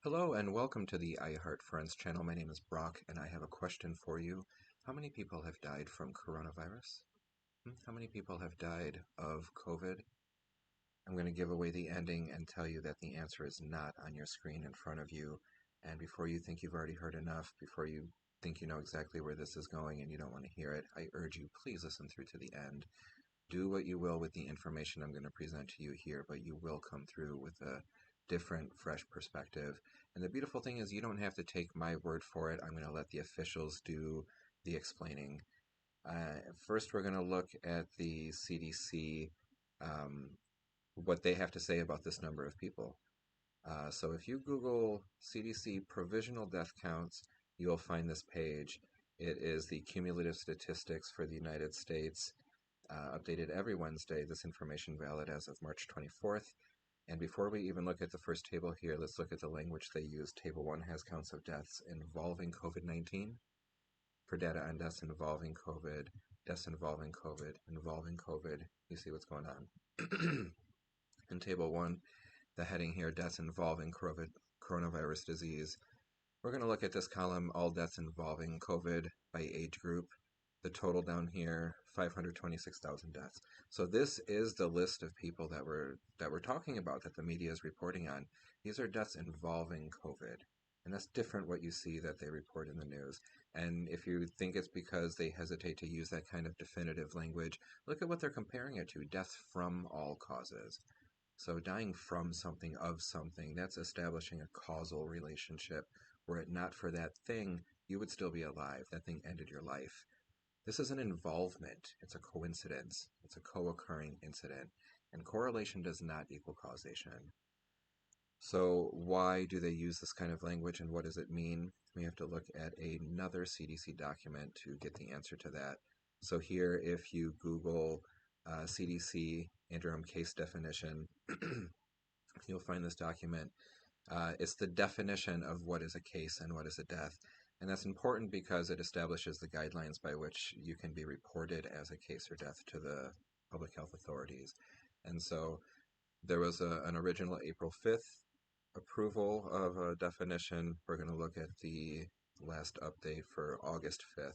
Hello and welcome to the iHeart Friends channel. My name is Brock and I have a question for you. How many people have died from coronavirus? How many people have died of COVID? I'm going to give away the ending and tell you that the answer is not on your screen in front of you. And before you think you've already heard enough, before you think you know exactly where this is going and you don't want to hear it, I urge you, please listen through to the end. Do what you will with the information I'm going to present to you here, but you will come through with a different, fresh perspective. And the beautiful thing is you don't have to take my word for it. I'm going to let the officials do the explaining. First, we're going to look at the CDC, what they have to say about this number of people. So if you Google CDC provisional death counts, you'll find this page. It is the cumulative statistics for the United States, updated every Wednesday, this information valid as of March 24th. And before we even look at the first table here, let's look at the language they use. Table 1 has counts of deaths involving COVID-19. For data on deaths involving COVID, deaths involving COVID, involving COVID, you see what's going on. In Table 1, the heading here, deaths involving coronavirus disease. We're going to look at this column, all deaths involving COVID by age group. The total down here, 526,000 deaths. So this is the list of people that we're talking about, that the media is reporting on. These are deaths involving COVID. And that's different what you see that they report in the news. And if you think it's because they hesitate to use that kind of definitive language, look at what they're comparing it to, deaths from all causes. So dying from something, of something, that's establishing a causal relationship. Were it not for that thing, you would still be alive. That thing ended your life. This is an involvement. It's a coincidence. It's a co-occurring incident. And correlation does not equal causation. So why do they use this kind of language and what does it mean? We have to look at another CDC document to get the answer to that. So here, if you Google CDC interim case definition, you'll find this document. It's the definition of what is a case and what is a death. And that's important because it establishes the guidelines by which you can be reported as a case or death to the public health authorities. And so there was an original April 5th approval of a definition. We're going to look at the last update for August 5th.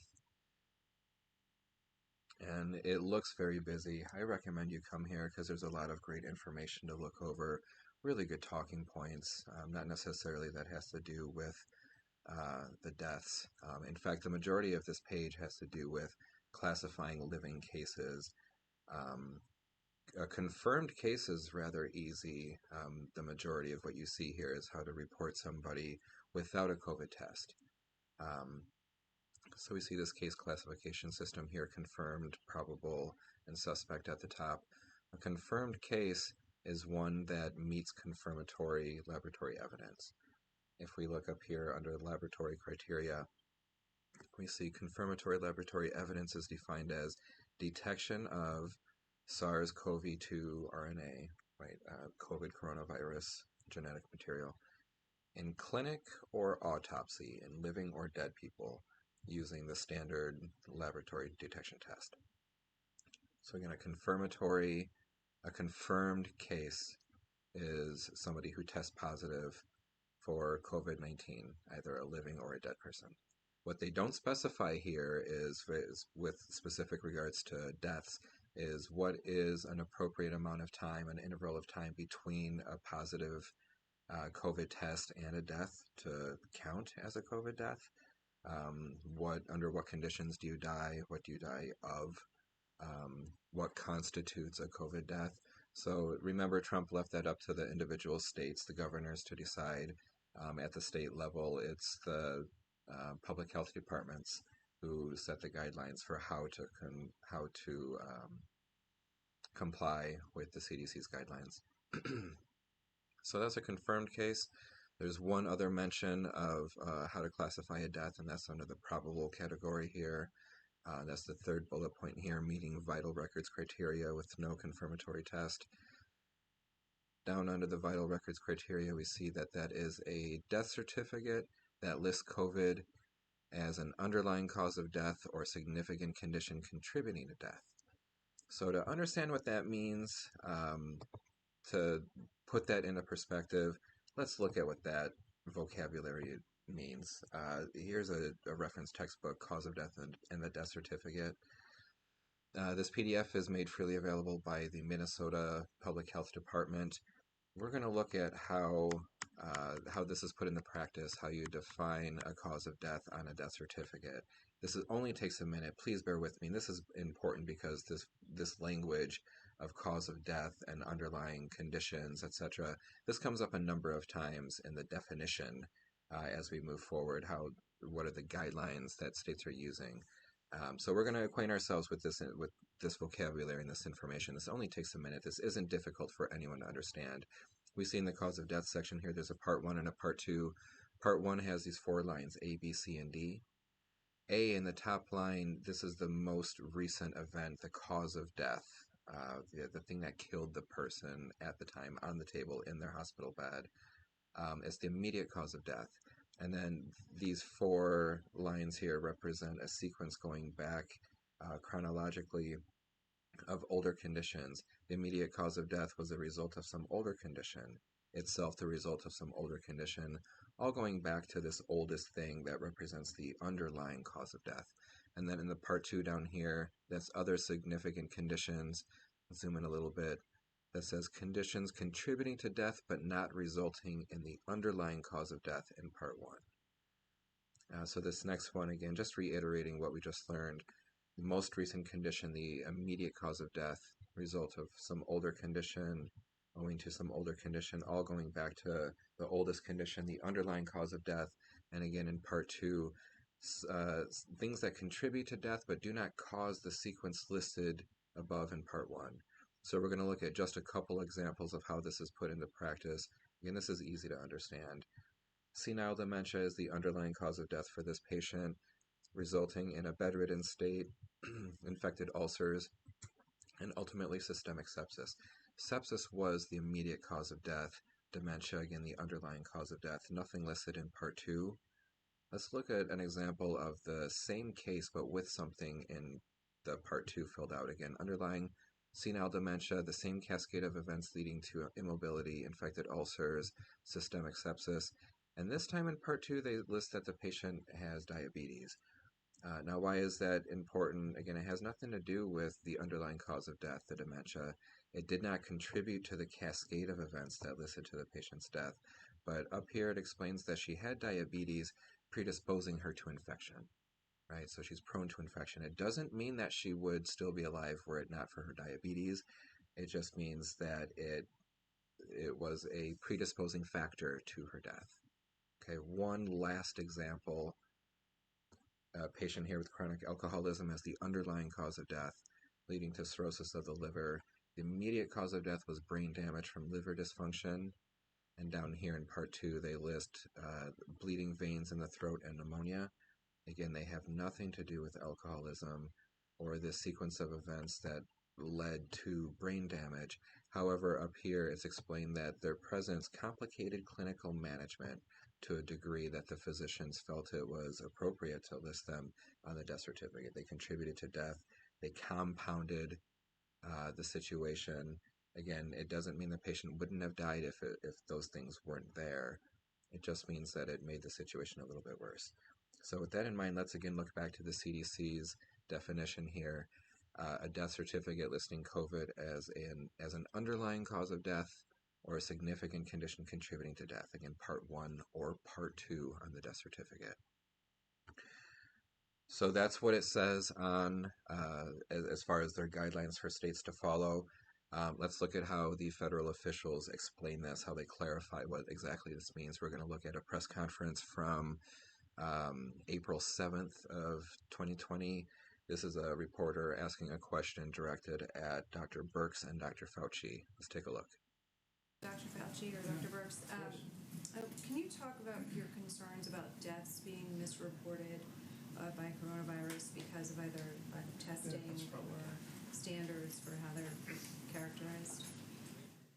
And it looks very busy. I recommend you come here because there's a lot of great information to look over, really good talking points, not necessarily that has to do with the deaths. In fact, the majority of this page has to do with classifying living cases. A confirmed case is rather easy. The majority of what you see here is how to report somebody without a COVID test. So we see this case classification system here, confirmed, probable, and suspect at the top. A confirmed case is one that meets confirmatory laboratory evidence. If we look up here under laboratory criteria, we see confirmatory laboratory evidence is defined as detection of SARS-CoV-2 RNA, right, COVID coronavirus genetic material, in clinic or autopsy in living or dead people using the standard laboratory detection test. So again, a confirmed case is somebody who tests positive for COVID-19, either a living or a dead person. What they don't specify here is, with specific regards to deaths, is what is an appropriate amount of time, an interval of time between a positive COVID test and a death to count as a COVID death. Under what conditions do you die? What do you die of? What constitutes a COVID death? So remember, Trump left that up to the individual states, the governors, to decide. At the state level, it's the public health departments who set the guidelines for how to comply with the CDC's guidelines. So that's a confirmed case. There's one other mention of how to classify a death, and that's under the probable category here. That's the third bullet point here, meeting vital records criteria with no confirmatory test. Down under the vital records criteria, we see that that is a death certificate that lists COVID as an underlying cause of death or significant condition contributing to death. So to understand what that means, to put that into perspective, let's look at what that vocabulary means. Here's a reference textbook, Cause of Death and the Death Certificate. This PDF is made freely available by the Minnesota Public Health Department. We're going to look at how this is put into practice, how you define a cause of death on a death certificate. Only takes a minute. Please bear with me. This is important because this language of cause of death and underlying conditions, etc., this comes up a number of times in the definition as we move forward. What are the guidelines that states are using? So we're going to acquaint ourselves with this vocabulary and this information. This only takes a minute. This isn't difficult for anyone to understand. We see in the cause of death section here, there's a part 1 and a part 2. Part 1 has these 4 lines, A, B, C, and D. A in the top line, this is the most recent event, the cause of death, the thing that killed the person at the time on the table in their hospital bed. It's the immediate cause of death. And then these 4 lines here represent a sequence going back chronologically of older conditions. The immediate cause of death was the result of some older condition, itself the result of some older condition, all going back to this oldest thing that represents the underlying cause of death. And then in the part 2 down here, that's other significant conditions. Zoom in a little bit. That says conditions contributing to death but not resulting in the underlying cause of death in part 1. So this next one, again, just reiterating what we just learned. The most recent condition, the immediate cause of death, result of some older condition, owing to some older condition, all going back to the oldest condition, the underlying cause of death. And again, in part 2, things that contribute to death but do not cause the sequence listed above in part 1. So we're going to look at just a couple examples of how this is put into practice. Again, this is easy to understand. Senile dementia is the underlying cause of death for this patient, resulting in a bedridden state, infected ulcers, and ultimately systemic sepsis. Sepsis was the immediate cause of death. Dementia, again, the underlying cause of death. Nothing listed in part 2. Let's look at an example of the same case but with something in the part 2 filled out. Again, underlying senile dementia, the same cascade of events leading to immobility, infected ulcers, systemic sepsis. And this time in part 2, they list that the patient has diabetes. Now, why is that important? Again, it has nothing to do with the underlying cause of death, the dementia. It did not contribute to the cascade of events that led to the patient's death. But up here, it explains that she had diabetes predisposing her to infection, right? So she's prone to infection. It doesn't mean that she would still be alive were it not for her diabetes. It just means that it was a predisposing factor to her death. Okay, one last example. A patient here with chronic alcoholism as the underlying cause of death, leading to cirrhosis of the liver. The immediate cause of death was brain damage from liver dysfunction. And down here in part 2, they list bleeding veins in the throat and pneumonia. Again, they have nothing to do with alcoholism or this sequence of events that led to brain damage. However, up here it's explained that their presence complicated clinical management to a degree that the physicians felt it was appropriate to list them on the death certificate. They contributed to death. They compounded the situation. Again, it doesn't mean the patient wouldn't have died if those things weren't there. It just means that it made the situation a little bit worse. So with that in mind, let's again look back to the CDC's definition here. A death certificate listing COVID as an underlying cause of death or a significant condition contributing to death. Again, part 1 or part 2 on the death certificate. So that's what it says on as far as their guidelines for states to follow. Let's look at how the federal officials explain this, how they clarify what exactly this means. We're going to look at a press conference from April 7th of 2020. This is a reporter asking a question directed at Dr. Birx and Dr. Fauci. Let's take a look. Dr. Fauci or Dr. Birx, can you talk about your concerns about deaths being misreported by coronavirus because of either testing or standards for how they're characterized?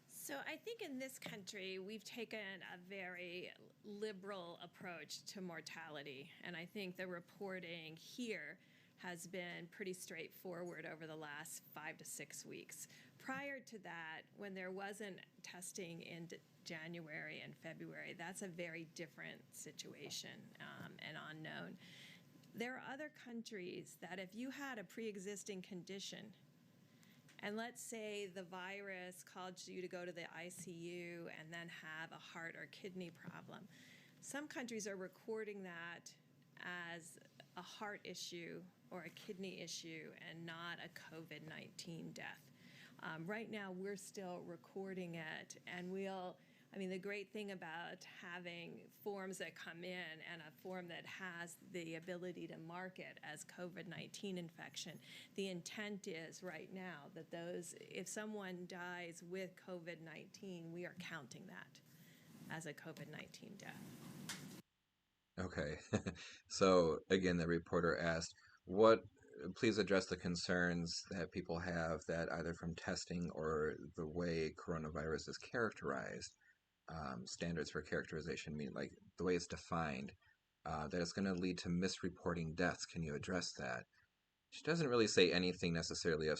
So I think in this country, we've taken a very liberal approach to mortality. And I think the reporting here has been pretty straightforward over the last 5 to 6 weeks. Prior to that, when there wasn't testing in January and February, that's a very different situation and unknown. There are other countries that if you had a pre-existing condition, and let's say the virus caused you to go to the ICU and then have a heart or kidney problem, some countries are recording that as a heart issue or a kidney issue and not a COVID-19 death. Right now, we're still recording it, and the great thing about having forms that come in and a form that has the ability to mark it as COVID-19 infection, the intent is right now that if someone dies with COVID-19, we are counting that as a COVID-19 death. Okay. So again, the reporter asked, please address the concerns that people have that either from testing or the way coronavirus is characterized, standards for characterization mean like the way it's defined, that it's going to lead to misreporting deaths. Can you address that? She doesn't really say anything necessarily of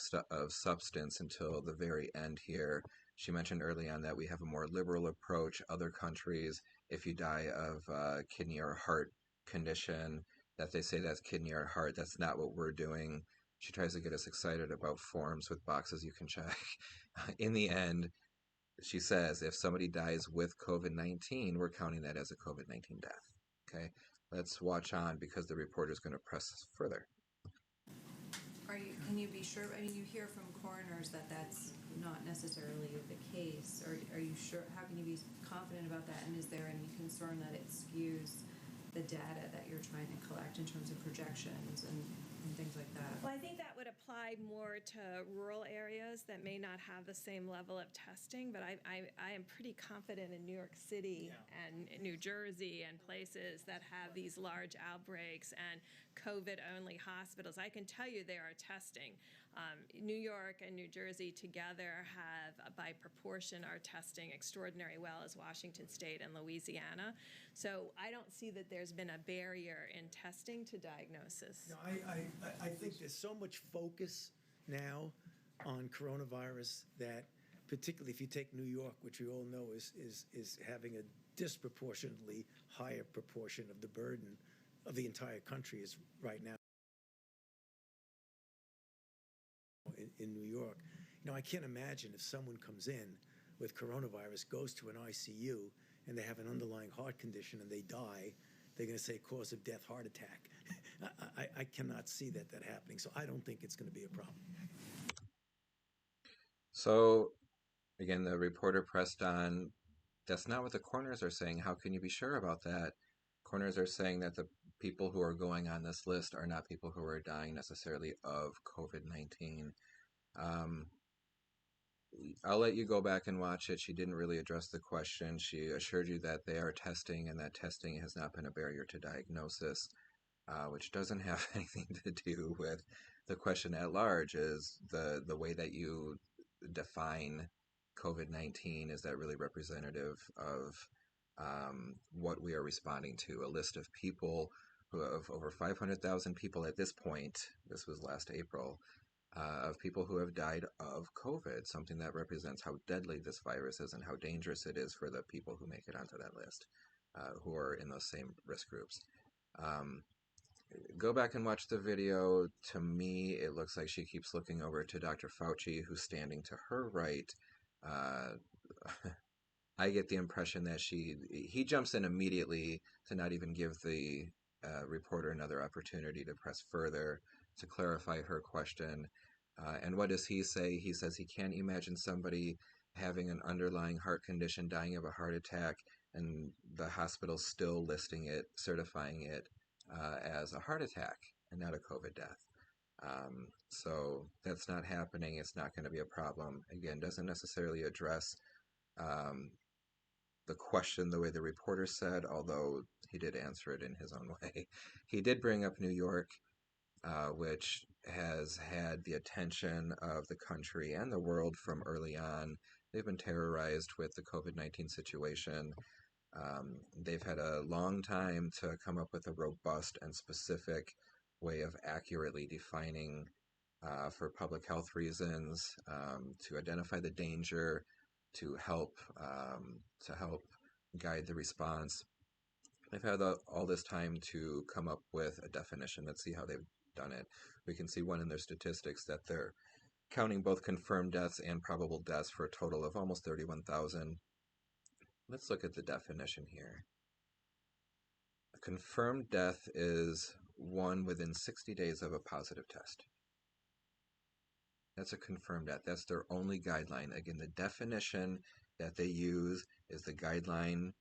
substance until the very end here. She mentioned early on that we have a more liberal approach. Other countries, if you die of kidney or heart condition, that they say that's kidney or heart. That's not what we're doing. She tries to get us excited about forms with boxes you can check. In the end, she says if somebody dies with COVID-19, we're counting that as a COVID-19 death. Okay, let's watch on because the reporter is going to press further. Can you be sure? I mean, you hear from coroners that that's not necessarily the case. Are you sure? How can you be confident about that? And is there any concern that it skews the data that you're trying to collect in terms of projections and things like that? Well, I think that would apply more to rural areas that may not have the same level of testing, but I am pretty confident in New York City and New Jersey and places that have these large outbreaks and COVID-only hospitals. I can tell you they are testing. New York and New Jersey together have, by proportion, are testing extraordinarily well as Washington State and Louisiana. So I don't see that there's been a barrier in testing to diagnosis. No, I think there's so much focus now on coronavirus that, particularly if you take New York, which we all know is having a disproportionately higher proportion of the burden of the entire country is right now in New York. I can't imagine if someone comes in with coronavirus, goes to an ICU, and they have an underlying heart condition and they die, they're going to say cause of death, heart attack. I cannot see that happening, so I don't think it's going to be a problem. So, again, the reporter pressed on, that's not what the coroners are saying. How can you be sure about that? Coroners are saying that the people who are going on this list are not people who are dying necessarily of COVID-19. I'll let you go back and watch it. She didn't really address the question. She assured you that they are testing and that testing has not been a barrier to diagnosis, which doesn't have anything to do with the question at large, is the way that you define COVID-19. Is that really representative of what we are responding to? A list of people who have over 500,000 people at this point, this was last April, of people who have died of COVID, something that represents how deadly this virus is and how dangerous it is for the people who make it onto that list, who are in those same risk groups. Go back and watch the video. To me, it looks like she keeps looking over to Dr. Fauci, who's standing to her right. I get the impression that he jumps in immediately to not even give the reporter another opportunity to press further, to clarify her question. And what does he say? He says he can't imagine somebody having an underlying heart condition, dying of a heart attack, and the hospital still listing it, certifying it as a heart attack and not a COVID death. So that's not happening. It's not going to be a problem. Again, doesn't necessarily address the question the way the reporter said, although he did answer it in his own way. He did bring up New York, which has had the attention of the country and the world from early on. They've been terrorized with the COVID-19 situation. They've had a long time to come up with a robust and specific way of accurately defining for public health reasons, to identify the danger, to help guide the response. They've had all this time to come up with a definition. Let's see how they've done it. We can see one in their statistics that they're counting both confirmed deaths and probable deaths for a total of almost 31,000. Let's look at the definition here. A confirmed death is one within 60 days of a positive test. That's a confirmed death. That's their only guideline. Again, the definition that they use is the guideline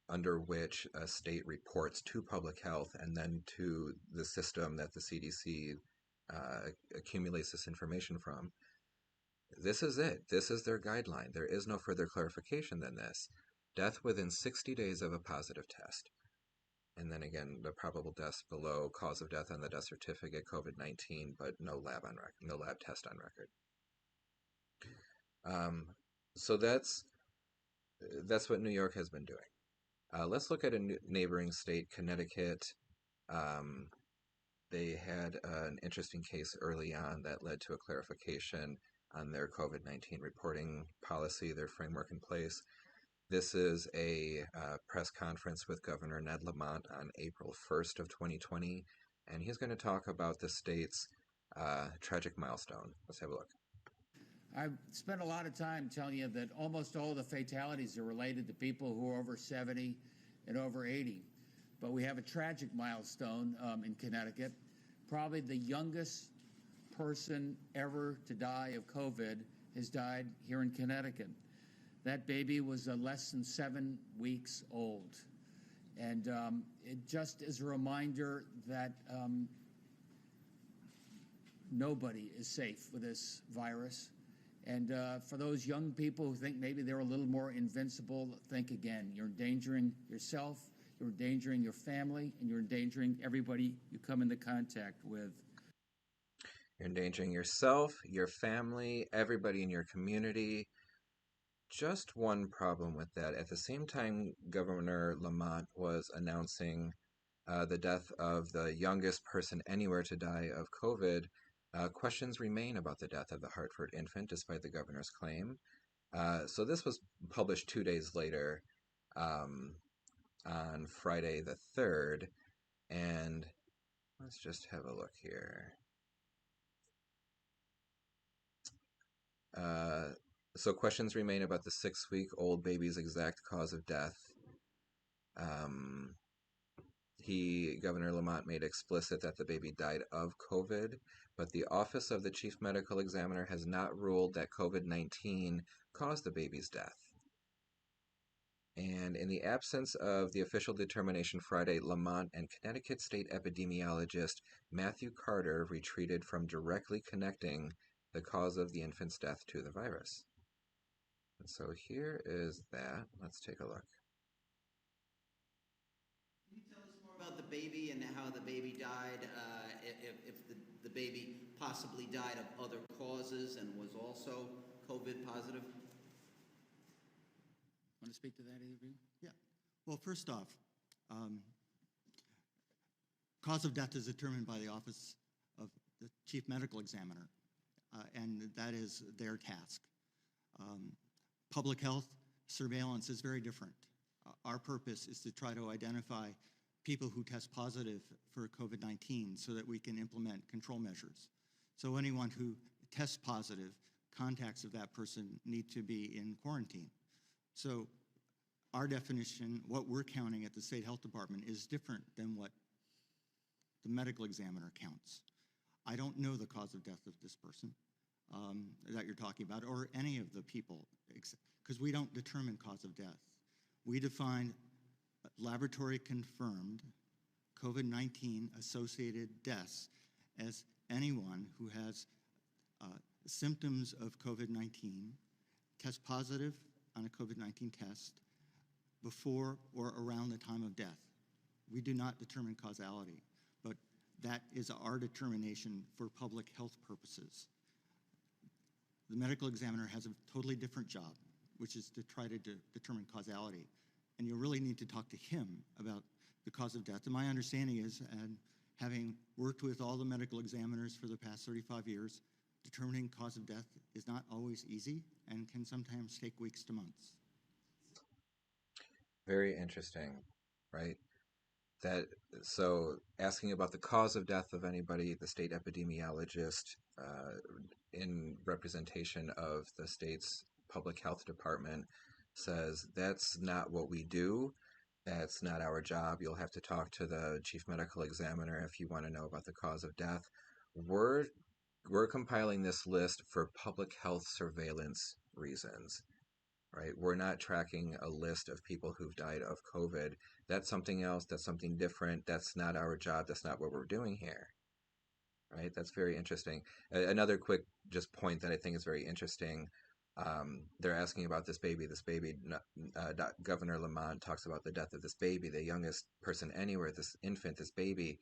under which a state reports to public health and then to the system that the CDC accumulates this information from. This is it. This is their guideline. There is no further clarification than this. Death within 60 days of a positive test. And then again, the probable deaths below, cause of death on the death certificate, COVID-19, but no lab on record, no lab test on record. So that's what New York has been doing. Let's look at a neighboring state, Connecticut. They had an interesting case early on that led to a clarification on their COVID-19 reporting policy, their framework in place. This is a press conference with Governor Ned Lamont on April 1st of 2020, and he's going to talk about the state's tragic milestone. Let's have a look. I've spent a lot of time telling you that almost all the fatalities are related to people who are over 70 and over 80. But we have a tragic milestone in Connecticut. Probably the youngest person ever to die of COVID has died here in Connecticut. That baby was less than 7 weeks old. And it just is a reminder that nobody is safe with this virus. And for those young people who think maybe they're a little more invincible, think again. You're endangering yourself, you're endangering your family, and you're endangering everybody you come into contact with. You're endangering yourself, your family, everybody in your community. Just one problem with that. At the same time, Governor Lamont was announcing the death of the youngest person anywhere to die of COVID, questions remain about the death of the Hartford infant, despite the governor's claim. So this was published 2 days later, on Friday the 3rd, and let's just have a look here. So questions remain about the 6-week-old baby's exact cause of death. Governor Lamont made explicit that the baby died of COVID, but the Office of the Chief Medical Examiner has not ruled that COVID-19 caused the baby's death. And in the absence of the official determination Friday, Lamont and Connecticut State epidemiologist Matthew Carter retreated from directly connecting the cause of the infant's death to the virus. And so here is that. Let's take a look. Can you tell us more about the baby and how the baby died, if the baby possibly died of other causes and was also COVID positive? Want to speak to that, either of you? Yeah. Well, first off, cause of death is determined by the Office of the Chief Medical Examiner, and that is their task. Public health surveillance is very different. Our purpose is to try to identify people who test positive for COVID-19 so that we can implement control measures. So anyone who tests positive, contacts of that person need to be in quarantine. So our definition, what we're counting at the State Health Department, is different than what the medical examiner counts. I don't know the cause of death of this person that you're talking about, or any of the people, because we don't determine cause of death. We define laboratory confirmed COVID-19 associated deaths as anyone who has symptoms of COVID-19, test positive on a COVID-19 test before or around the time of death. We do not determine causality, but that is our determination for public health purposes. The medical examiner has a totally different job, which is to try to determine causality. And you really need to talk to him about the cause of death. And my understanding is, and Having worked with all the medical examiners for the past 35 years, determining cause of death is not always easy and can sometimes take weeks to months. Very interesting, right? That so asking about the cause of death of anybody, the state epidemiologist in representation of the state's public health department says that's not what we do. That's not our job. You'll have to talk to the chief medical examiner if you want to know about the cause of death. We're we're compiling this list for public health surveillance reasons, right? We're not tracking a list of people who've died of COVID. That's something else. That's something different. That's not our job. That's not what we're doing here, right? That's very interesting. Another quick just point that I think is very interesting. They're asking about this baby. This baby, Governor Lamont talks about the death of this baby, the youngest person anywhere, this infant, this baby.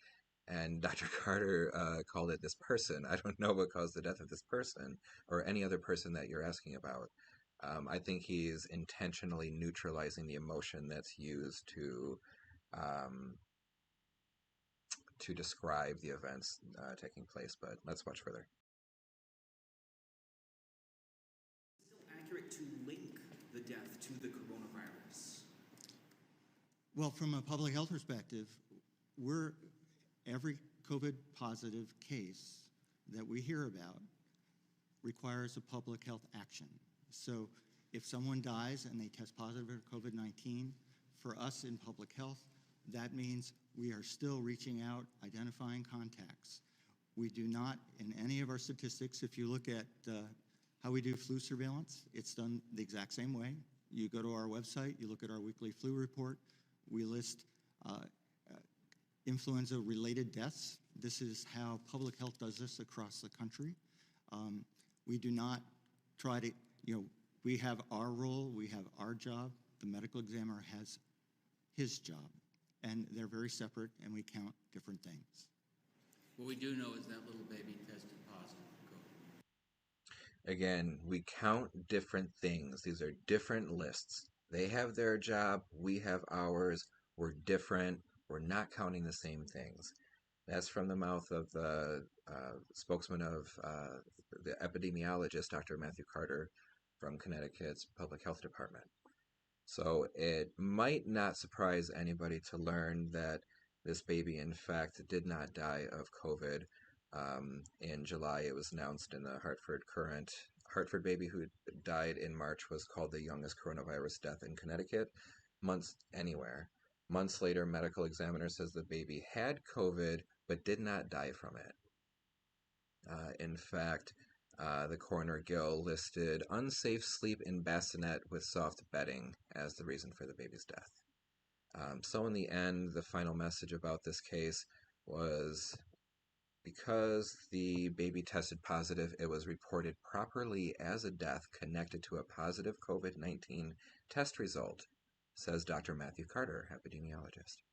And Dr. Carter called it this person. I don't know what caused the death of this person or any other person that you're asking about. I think he's intentionally neutralizing the emotion that's used to describe the events taking place. But let's watch further. Accurate to link the death to the coronavirus? Well, from a public health perspective, every COVID positive case that we hear about requires a public health action. So if someone dies and they test positive for COVID-19, for us in public health, that means we are still reaching out, identifying contacts. We do not, in any of our statistics, if you look at how we do flu surveillance, it's done the exact same way. You go to our website, you look at our weekly flu report, we list influenza-related deaths. This is how public health does this across the country. We do not try to, we have our role, we have our job, the medical examiner has his job, and they're very separate, and we count different things. What we do know is that little baby tested positive for COVID. Again, we count different things. These are different lists. They have their job, we have ours, we're different, we're not counting the same things. That's from the mouth of the spokesman of the epidemiologist, Dr. Matthew Carter, from Connecticut's Public Health Department. So it might not surprise anybody to learn that this baby, in fact, did not die of COVID. In July, it was announced in the Hartford Courant. Hartford baby who died in March was called the youngest coronavirus death in Connecticut, months anywhere. Months later, medical examiner says the baby had COVID but did not die from it. In fact, the coroner Gill listed unsafe sleep in bassinet with soft bedding as the reason for the baby's death. So in the end, the final message about this case was because the baby tested positive, it was reported properly as a death connected to a positive COVID-19 test result, says Dr. Matthew Carter, epidemiologist.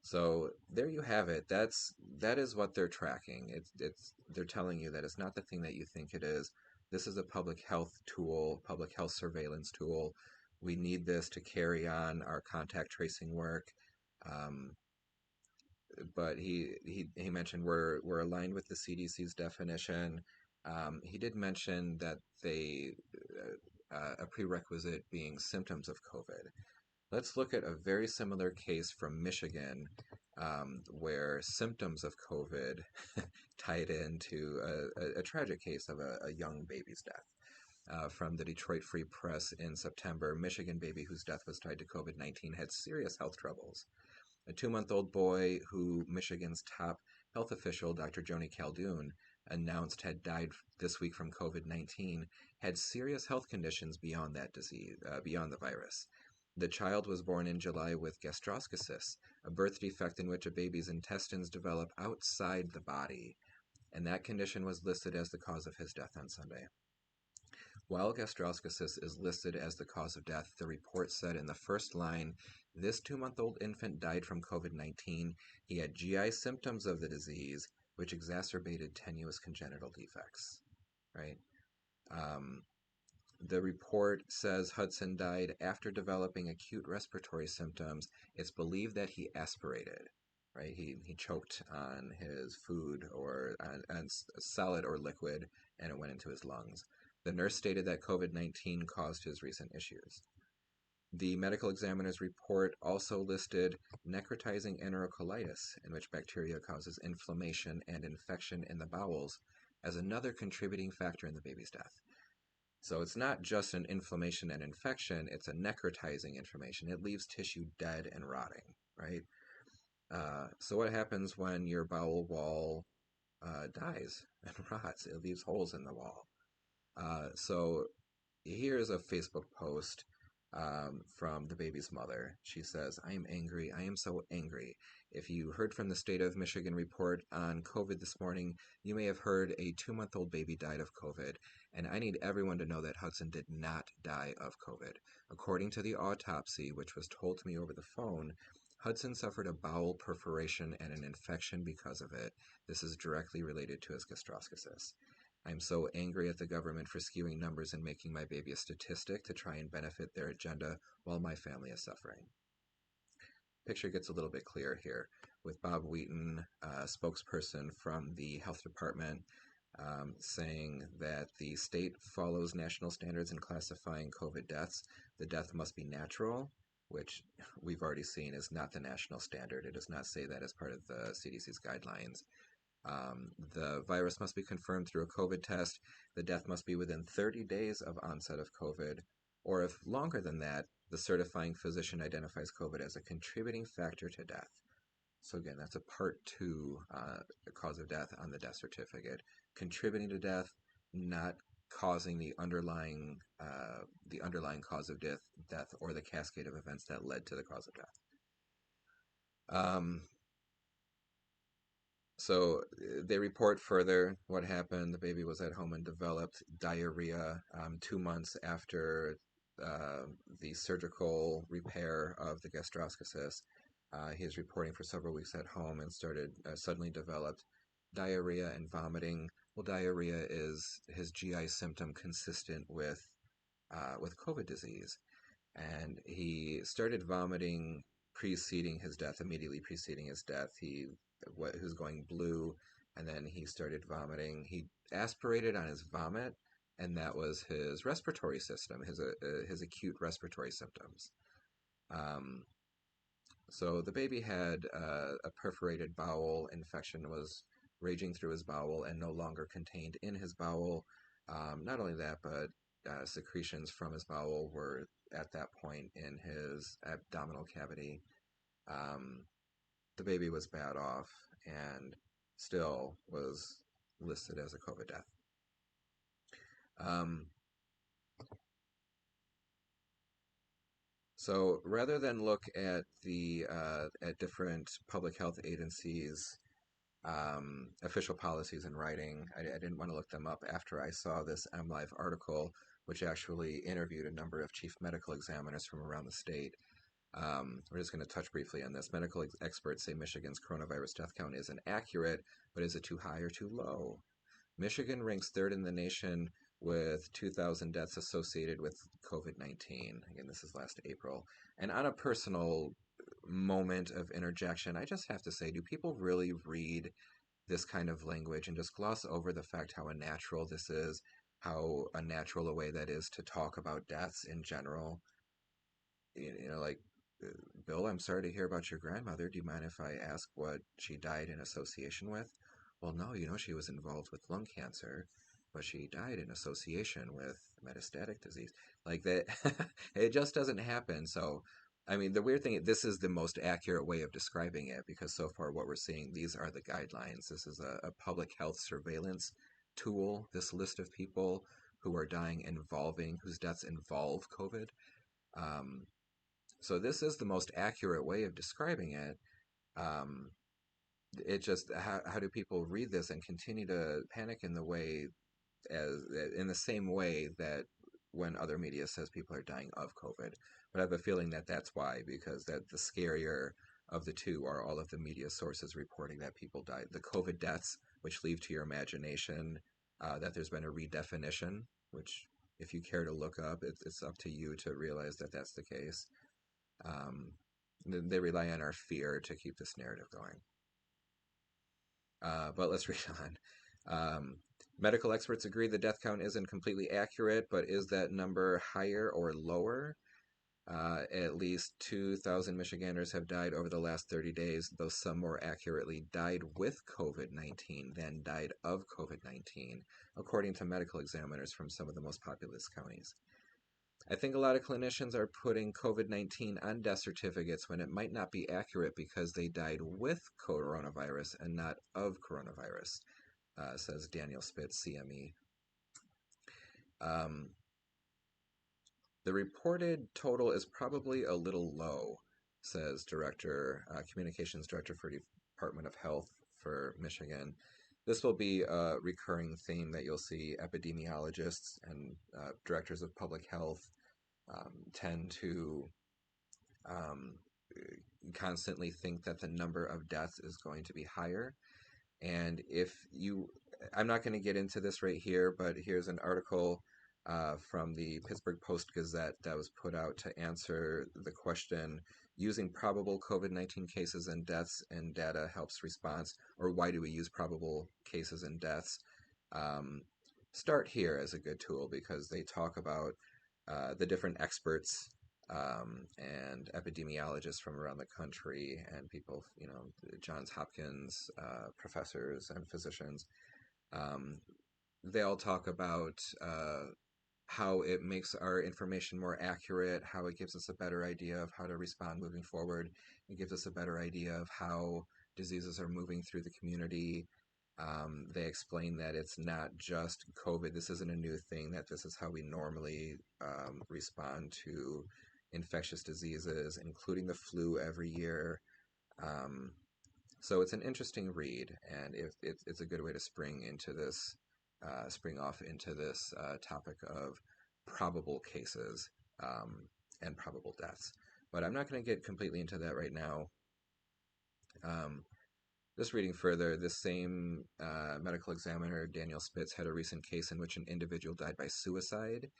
So there you have it. That is what they're tracking. They're telling you that it's not the thing that you think it is. This is a public health tool, public health surveillance tool. We need this to carry on our contact tracing work. But he mentioned we're aligned with the CDC's definition. He did mention that a prerequisite being symptoms of COVID. Let's look at a very similar case from Michigan, where symptoms of COVID tied into a tragic case of a young baby's death. From the Detroit Free Press in September, Michigan baby whose death was tied to COVID-19 had serious health troubles. A 2-month-old boy who Michigan's top health official, Dr. Joni Caldoun, announced had died this week from COVID-19 had serious health conditions beyond that disease, beyond the virus. The child was born in July with gastroschisis, a birth defect in which a baby's intestines develop outside the body, and that condition was listed as the cause of his death on Sunday. While gastroschisis is listed as the cause of death, the report said in the first line, this 2-month-old infant died from COVID-19. He had GI symptoms of the disease, which exacerbated tenuous congenital defects, right? The report says Hudson died after developing acute respiratory symptoms. It's believed that he aspirated. right? He choked on his food or on solid or liquid, and it went into his lungs. The nurse stated that COVID-19 caused his recent issues. The medical examiner's report also listed necrotizing enterocolitis, in which bacteria causes inflammation and infection in the bowels, as another contributing factor in the baby's death. So it's not just an inflammation and infection, it's a necrotizing inflammation. It leaves tissue dead and rotting, right? So what happens when your bowel wall dies and rots? It leaves holes in the wall. So here's a Facebook post from the baby's mother. She says, "I am angry. I am so angry. If you heard from the state of Michigan report on COVID this morning, you may have heard a 2-month-old baby died of COVID. And I need everyone to know that Hudson did not die of COVID. According to the autopsy, which was told to me over the phone, Hudson suffered a bowel perforation and an infection because of it. This is directly related to his gastroschisis. I'm so angry at the government for skewing numbers and making my baby a statistic to try and benefit their agenda while my family is suffering." Picture gets a little bit clearer here with Bob Wheaton, spokesperson from the health department, saying that the state follows national standards in classifying COVID deaths. The death must be natural, which we've already seen is not the national standard. It does not say that as part of the CDC's guidelines. The virus must be confirmed through a COVID test. The death must be within 30 days of onset of COVID, or if longer than that, the certifying physician identifies COVID as a contributing factor to death. So again, that's a part 2 cause of death on the death certificate. Contributing to death, not causing the underlying cause of death or the cascade of events that led to the cause of death. So they report further what happened. The baby was at home and developed diarrhea 2 months after the surgical repair of the gastroschisis. He was reporting for several weeks at home and suddenly developed diarrhea and vomiting. Well, diarrhea is his GI symptom consistent with COVID disease. And he started vomiting immediately preceding his death. He was going blue, and then he started vomiting. He aspirated on his vomit, and that was his respiratory system, his acute respiratory symptoms. So the baby had a perforated bowel. Infection was raging through his bowel and no longer contained in his bowel. Not only that, but secretions from his bowel were at that point in his abdominal cavity. The baby was bad off and still was listed as a COVID death. So rather than look at the at different public health agencies' official policies in writing, I didn't want to look them up after I saw this MLive article, which actually interviewed a number of chief medical examiners from around the state. We're just going to touch briefly on this. Medical experts say Michigan's coronavirus death count isn't accurate, but is it too high or too low? Michigan ranks 3rd in the nation with 2,000 deaths associated with COVID-19. Again, this is last April. And on a personal moment of interjection, I just have to say, do people really read this kind of language and just gloss over the fact how unnatural this is, how unnatural a way that is to talk about deaths in general? Like, Bill, I'm sorry to hear about your grandmother. Do you mind if I ask what she died in association with? Well, no, she was involved with lung cancer, but she died in association with metastatic disease. Like that, it just doesn't happen. So, I mean, the weird thing, this is the most accurate way of describing it because so far what we're seeing, these are the guidelines. This is a public health surveillance tool, this list of people who are dying whose deaths involve COVID. So this is the most accurate way of describing it. It just, how do people read this and continue to panic in the same way that when other media says people are dying of COVID? But I have a feeling that that's why, because that the scarier of the two are all of the media sources reporting that people died. The COVID deaths, which leave to your imagination that there's been a redefinition, which if you care to look up, it's up to you to realize that that's the case. They rely on our fear to keep this narrative going. But let's read on. Medical experts agree the death count isn't completely accurate, but is that number higher or lower? At least 2,000 Michiganders have died over the last 30 days, though some more accurately died with COVID-19 than died of COVID-19, according to medical examiners from some of the most populous counties. I think a lot of clinicians are putting COVID-19 on death certificates when it might not be accurate because they died with coronavirus and not of coronavirus, says Daniel Spitz, CME. The reported total is probably a little low, says Communications Director for Department of Health for Michigan. This will be a recurring theme that you'll see epidemiologists and directors of public health tend to constantly think that the number of deaths is going to be higher. And I'm not going to get into this right here, but here's an article from the Pittsburgh Post-Gazette that was put out to answer the question, using probable COVID-19 cases and deaths and data helps response, or why do we use probable cases and deaths? Start here as a good tool because they talk about the different experts and epidemiologists from around the country and people, Johns Hopkins professors and physicians. They all talk about how it makes our information more accurate, how it gives us a better idea of how to respond moving forward. It gives us a better idea of how diseases are moving through the community. They explain that it's not just COVID. This isn't a new thing, that this is how we normally respond to infectious diseases, including the flu every year. So it's an interesting read, and it's a good way to spring off into this topic of probable cases and probable deaths. But I'm not going to get completely into that right now. Just reading further, this same medical examiner, Daniel Spitz, had a recent case in which an individual died by suicide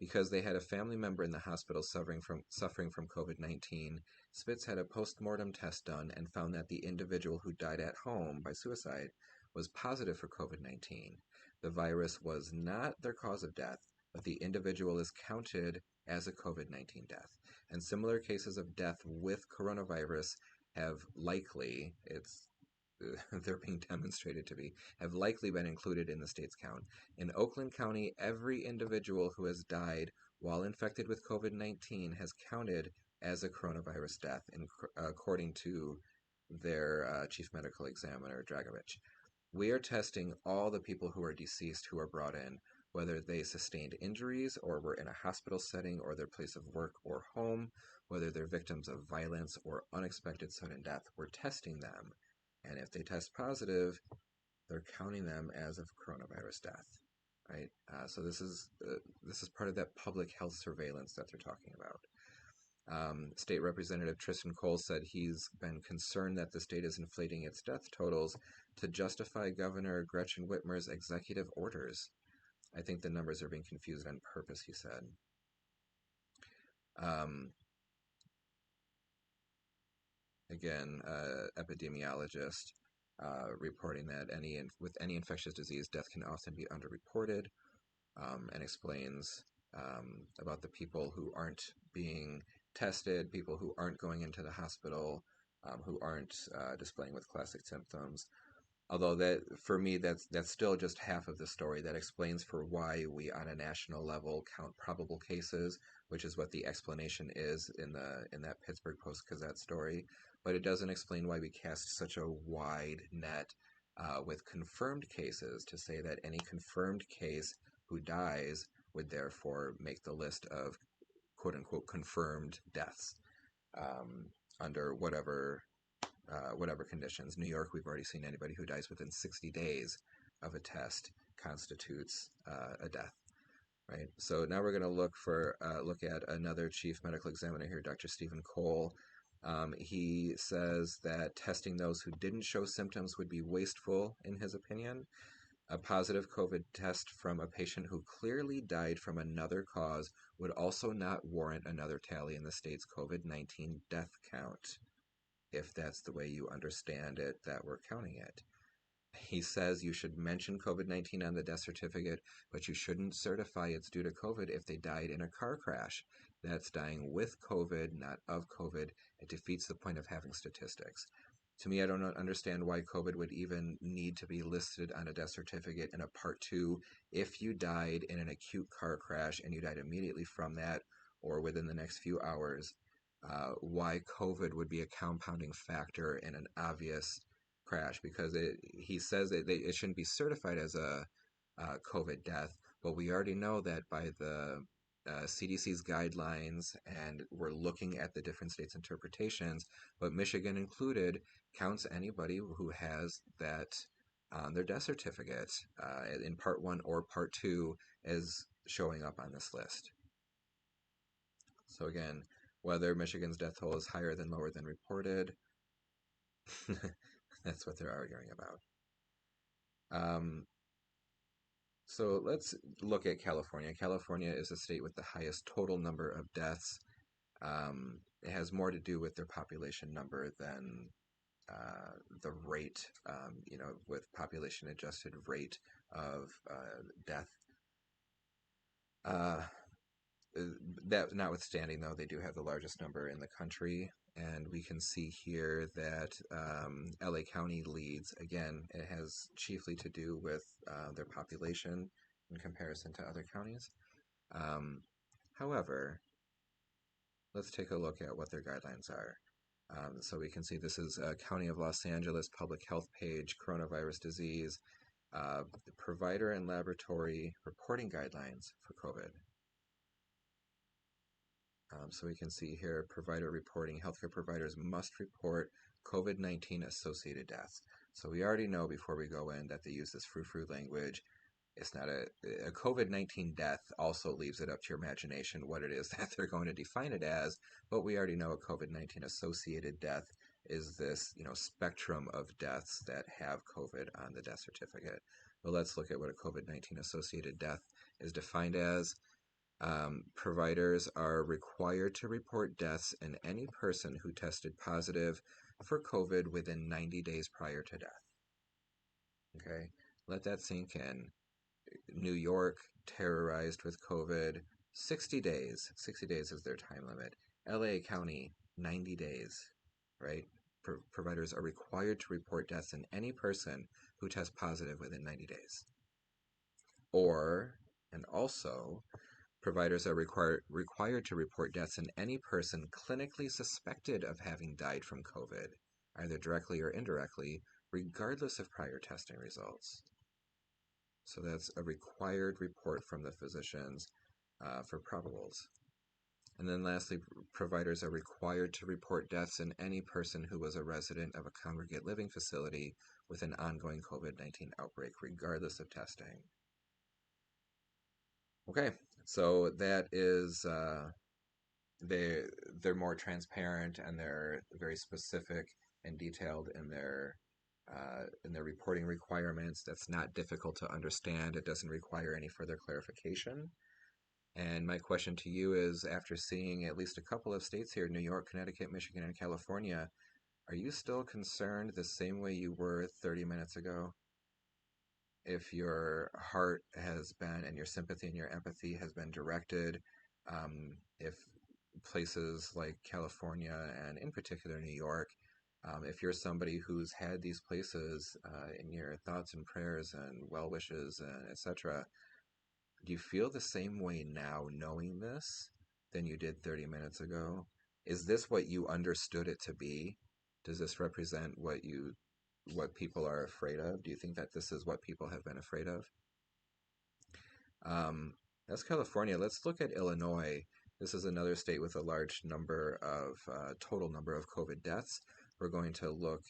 because they had a family member in the hospital suffering from COVID-19. Spitz had a post-mortem test done and found that the individual who died at home by suicide was positive for COVID-19. The virus was not their cause of death, but the individual is counted as a COVID-19 death. And similar cases of death with coronavirus have likely, they're being demonstrated to have likely been included in the state's count. In Oakland County, every individual who has died while infected with COVID-19 has counted as a coronavirus death, according to their chief medical examiner, Dragovich. We are testing all the people who are deceased who are brought in, whether they sustained injuries or were in a hospital setting or their place of work or home, whether they're victims of violence or unexpected sudden death. We're testing them. And if they test positive, they're counting them as of coronavirus death, right? So this is part of that public health surveillance that they're talking about. State Representative Tristan Cole said he's been concerned that the state is inflating its death totals to justify Governor Gretchen Whitmer's executive orders. I think the numbers are being confused on purpose, he said. Again, epidemiologist reporting that with any infectious disease, death can often be underreported, and explains about the people who aren't being tested, people who aren't going into the hospital, who aren't displaying with classic symptoms. Although that, for me, that's still just half of the story. That explains for why we, on a national level, count probable cases, which is what the explanation is in that Pittsburgh Post-Gazette story. But it doesn't explain why we cast such a wide net with confirmed cases to say that any confirmed case who dies would therefore make the list of quote-unquote confirmed deaths under whatever conditions. New York, we've already seen anybody who dies within 60 days of a test constitutes a death, right? So now we're going to look at another chief medical examiner here, Dr. Stephen Cole. He says that testing those who didn't show symptoms would be wasteful, in his opinion. A positive COVID test from a patient who clearly died from another cause would also not warrant another tally in the state's COVID-19 death count, if that's the way you understand it, that we're counting it. He says you should mention COVID-19 on the death certificate, but you shouldn't certify it's due to COVID if they died in a car crash. That's dying with COVID, not of COVID. It defeats the point of having statistics. To me, I don't understand why COVID would even need to be listed on a death certificate in a Part 2 if you died in an acute car crash and you died immediately from that or within the next few hours. Why COVID would be a compounding factor in an obvious crash, because he says that it shouldn't be certified as a COVID death, but we already know that by the CDC's guidelines, and we're looking at the different states' interpretations, but Michigan included counts anybody who has that on their death certificate in Part 1 or Part 2 as showing up on this list. So again, whether Michigan's death toll is higher than lower than reported, that's what they're arguing about. So let's look at California. California is a state with the highest total number of deaths. It has more to do with their population number than the rate, with population adjusted rate of death. That notwithstanding, though, they do have the largest number in the country, and we can see here that LA County leads. Again, it has chiefly to do with their population in comparison to other counties. However, let's take a look at what their guidelines are. So we can see this is County of Los Angeles public health page, coronavirus disease, provider and laboratory reporting guidelines for COVID. So we can see here, provider reporting, healthcare providers must report COVID-19 associated deaths. So we already know before we go in that they use this frou-frou language. It's not a COVID-19 death also leaves it up to your imagination what it is that they're going to define it as, but we already know a COVID-19 associated death is this, spectrum of deaths that have COVID on the death certificate. But let's look at what a COVID-19 associated death is defined as. Providers are required to report deaths in any person who tested positive for COVID within 90 days prior to death. Okay, let that sink in. New York, terrorized with COVID, 60 days. 60 days is their time limit. LA County, 90 days, right? Providers are required to report deaths in any person who tests positive within 90 days. Also, providers are required to report deaths in any person clinically suspected of having died from COVID, either directly or indirectly, regardless of prior testing results. So that's a required report from the physicians for probables. And then lastly, providers are required to report deaths in any person who was a resident of a congregate living facility with an ongoing COVID-19 outbreak, regardless of testing. Okay, so that is, they're more transparent, and they're very specific and detailed in their reporting requirements. That's not difficult to understand. It doesn't require any further clarification. And my question to you is, after seeing at least a couple of states here, New York, Connecticut, Michigan, and California, are you still concerned the same way you were 30 minutes ago? If your heart has been, and your sympathy and your empathy has been directed, if places like California and in particular New York, if you're somebody who's had these places in your thoughts and prayers and well wishes, etc., do you feel the same way now knowing this than you did 30 minutes ago? Is this what you understood it to be? Does this represent what people are afraid of? Do you think that this is what people have been afraid of? That's California. Let's look at Illinois. This is another state with a large number of total number of COVID deaths. We're going to look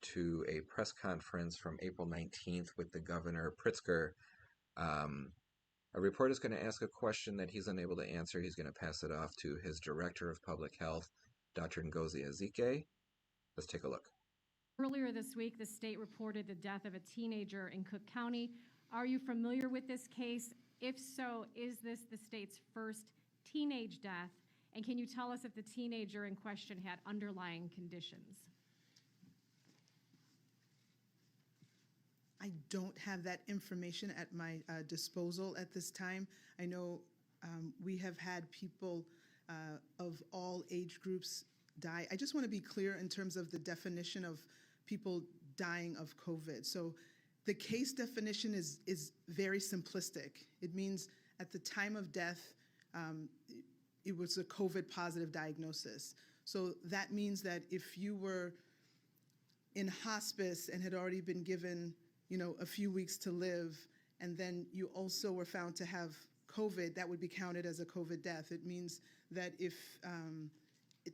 to a press conference from April 19th with the governor, Pritzker. A reporter is going to ask a question that he's unable to answer. He's going to pass it off to his director of public health, Dr. Ngozi Ezike. Let's take a look. Earlier this week, the state reported the death of a teenager in Cook County. Are you familiar with this case? If so, is this the state's first teenage death? And can you tell us if the teenager in question had underlying conditions? I don't have that information at my disposal at this time. I know we have had people of all age groups die. I just want to be clear in terms of the definition of people dying of COVID. So the case definition is very simplistic. It means at the time of death, it was a COVID positive diagnosis. So that means that if you were in hospice and had already been given, a few weeks to live, and then you also were found to have COVID, that would be counted as a COVID death. It means that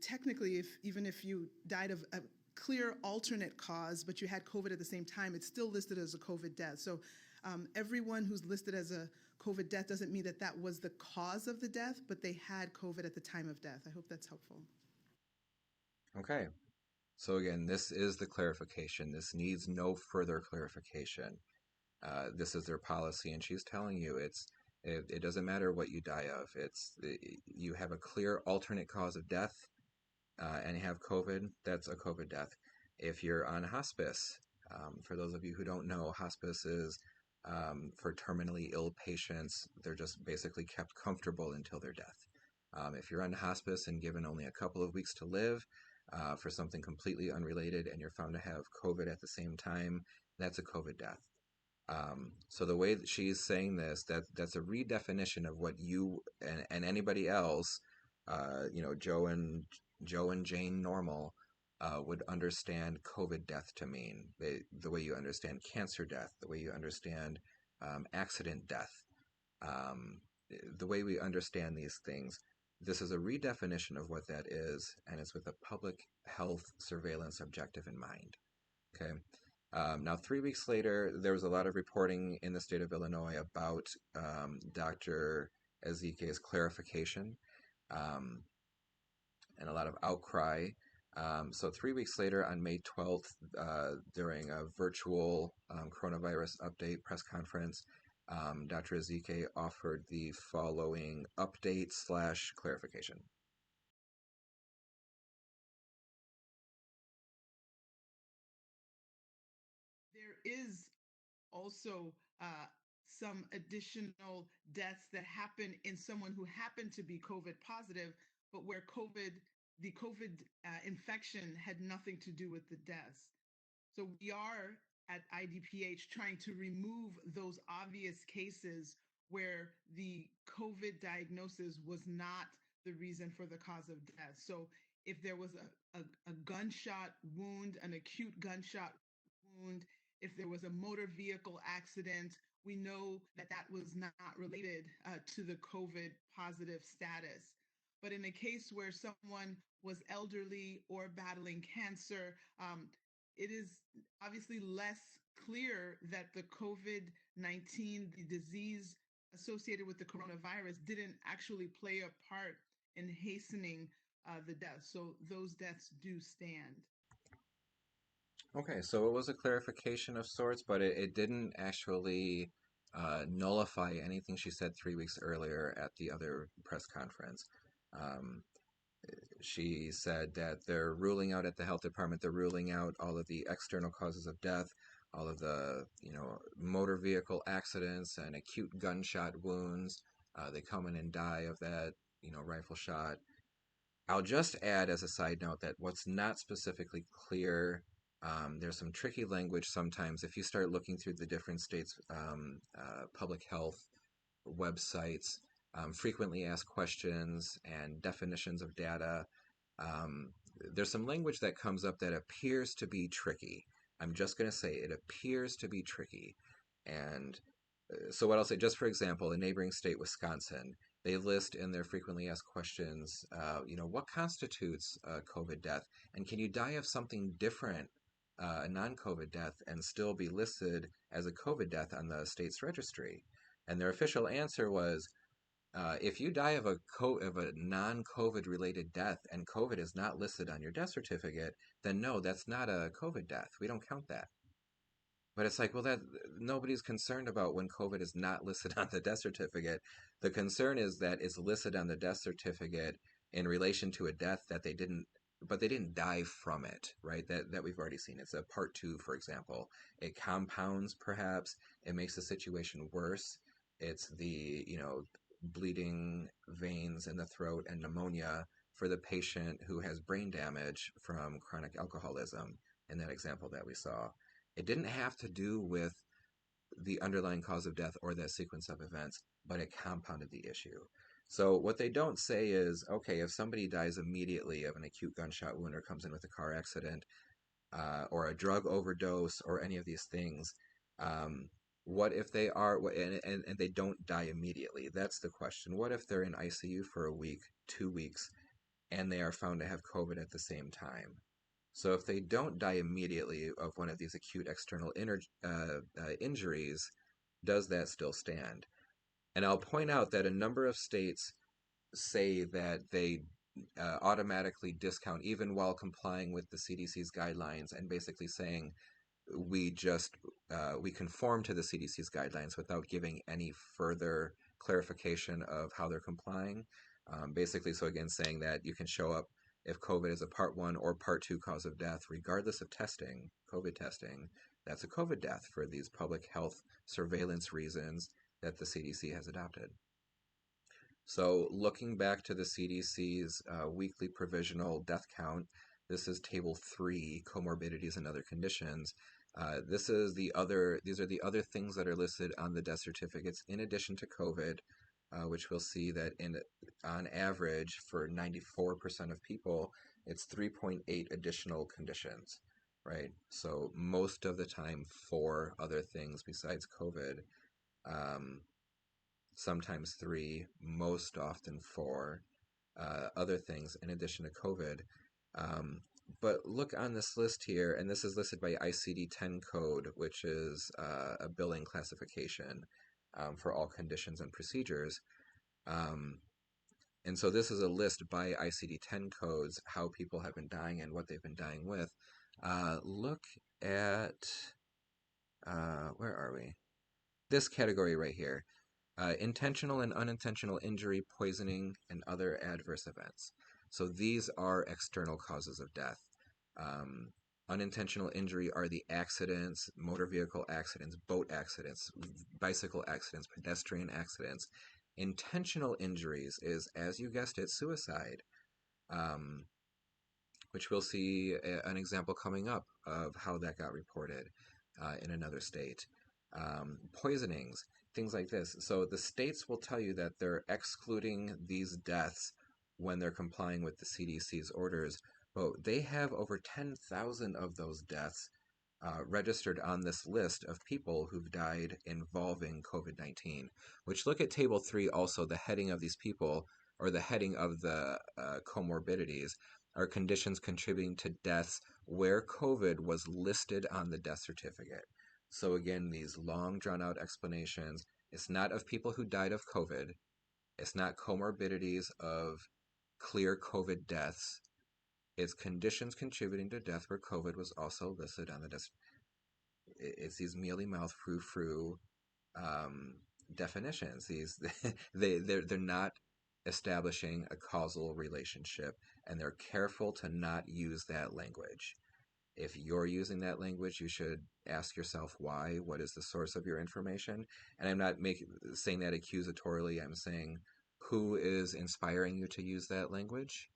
technically, even if you died of a clear alternate cause, but you had COVID at the same time, it's still listed as a COVID death. So everyone who's listed as a COVID death doesn't mean that that was the cause of the death, but they had COVID at the time of death. I hope that's helpful. Okay. So again, this is the clarification. This needs no further clarification. This is their policy, and she's telling you it doesn't matter what you die of. You have a clear alternate cause of death, and you have COVID. That's a COVID death. If you're on hospice, for those of you who don't know, hospice is for terminally ill patients. They're just basically kept comfortable until their death. If you're on hospice and given only a couple of weeks to live, for something completely unrelated, and you're found to have COVID at the same time, that's a COVID death. So the way that she's saying this, that's a redefinition of what you and anybody else, Joe and Jane Normal, would understand COVID death to mean. The way you understand cancer death, the way you understand accident death, the way we understand these things. This is a redefinition of what that is, and it's with a public health surveillance objective in mind. Okay. Now, 3 weeks later, there was a lot of reporting in the state of Illinois about Dr. Ezike's clarification and a lot of outcry. So 3 weeks later, on May 12th, during a virtual coronavirus update press conference, Dr. Ezike offered the following update/clarification. There is also some additional deaths that happen in someone who happened to be COVID positive, but where the COVID infection had nothing to do with the deaths. So we are at IDPH trying to remove those obvious cases where the COVID diagnosis was not the reason for the cause of death. So if there was a gunshot wound, an acute gunshot wound, if there was a motor vehicle accident, we know that that was not related to the COVID positive status. But in a case where someone was elderly or battling cancer, it is obviously less clear that the COVID-19, the disease associated with the coronavirus, didn't actually play a part in hastening the death. So those deaths do stand. Okay, so it was a clarification of sorts, but it didn't actually nullify anything she said 3 weeks earlier at the other press conference. She said that they're ruling out at the health department, they're ruling out all of the external causes of death, all of the, motor vehicle accidents and acute gunshot wounds. They come in and die of that, rifle shot. I'll just add as a side note that what's not specifically clear, there's some tricky language sometimes. If you start looking through the different states' public health websites, frequently asked questions and definitions of data, there's some language that comes up that appears to be tricky. I'm just going to say it appears to be tricky. And so what I'll say, just for example, a neighboring state, Wisconsin, they list in their frequently asked questions, what constitutes a COVID death? And can you die of something different, a non-COVID death, and still be listed as a COVID death on the state's registry? And their official answer was, If you die of of a non-COVID related death and COVID is not listed on your death certificate, then no, that's not a COVID death. We don't count that. But it's like, well, that nobody's concerned about when COVID is not listed on the death certificate. The concern is that it's listed on the death certificate in relation to a death that they didn't, but they didn't die from it, right? That we've already seen. It's a part two, for example. It compounds, perhaps. It makes the situation worse. It's the, bleeding veins in the throat and pneumonia for the patient who has brain damage from chronic alcoholism in that example that we saw. It didn't have to do with the underlying cause of death or that sequence of events, but it compounded the issue. So what they don't say is, okay, if somebody dies immediately of an acute gunshot wound or comes in with a car accident or a drug overdose or any of these things, what if they are, and they don't die immediately? That's the question. What if they're in ICU for a week, 2 weeks, and they are found to have COVID at the same time? So if they don't die immediately of one of these acute external injuries, does that still stand? And I'll point out that a number of states say that they automatically discount even while complying with the CDC's guidelines and basically saying we conform to the CDC's guidelines without giving any further clarification of how they're complying. Basically, so again, saying that you can show up if COVID is a part one or part two cause of death, regardless of testing, COVID testing, that's a COVID death for these public health surveillance reasons that the CDC has adopted. So looking back to the CDC's weekly provisional death count, this is table 3, comorbidities and other conditions. These are the other things that are listed on the death certificates in addition to COVID, which we'll see that on average for 94% of people, it's 3.8 additional conditions, right? So most of the time 4 other things besides COVID, sometimes 3, most often 4 other things in addition to COVID. But look on this list here, and this is listed by ICD-10 code, which is a billing classification for all conditions and procedures. And so this is a list by ICD-10 codes, how people have been dying and what they've been dying with. Look at, where are we? This category right here. Intentional and unintentional injury, poisoning, and other adverse events. So these are external causes of death. Unintentional injury are the accidents, motor vehicle accidents, boat accidents, bicycle accidents, pedestrian accidents. Intentional injuries is, as you guessed it, suicide, which we'll see an example coming up of how that got reported in another state. Poisonings, things like this. So the states will tell you that they're excluding these deaths when they're complying with the CDC's orders, but they have over 10,000 of those deaths registered on this list of people who've died involving COVID-19, which look at table 3 also, the heading of these people, or the heading of the comorbidities, are conditions contributing to deaths where COVID was listed on the death certificate. So again, these long drawn-out explanations, it's not of people who died of COVID, it's not comorbidities of clear COVID deaths, it's conditions contributing to death where COVID was also listed on the death. It's these mealy-mouthed frou-frou definitions. They're not establishing a causal relationship, and they're careful to not use that language. If you're using that language, you should ask yourself why. What is the source of your information? And I'm not saying that accusatorily. I'm saying, who is inspiring you to use that language?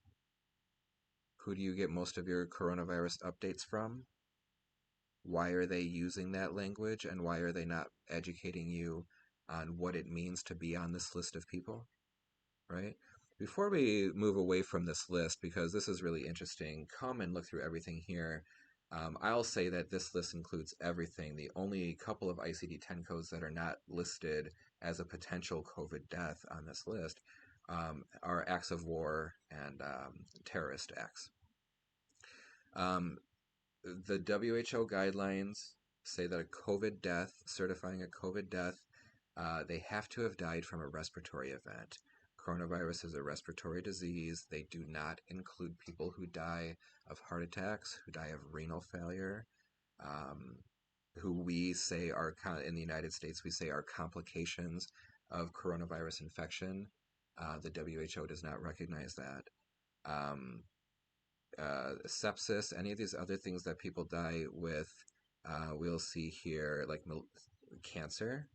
Who do you get most of your coronavirus updates from? Why are they using that language, and why are they not educating you on what it means to be on this list of people, right? Before we move away from this list, because this is really interesting, come and look through everything here. I'll say that this list includes everything. The only couple of ICD-10 codes that are not listed as a potential COVID death on this list are acts of war and terrorist acts. The WHO guidelines say that a COVID death, certifying a COVID death, they have to have died from a respiratory event. coronavirus is a respiratory disease. They do not include people who die of heart attacks, who die of renal failure, who we say are, in the United States, we say are complications of coronavirus infection. The WHO does not recognize that. Sepsis, any of these other things that people die with, we'll see here, like cancer.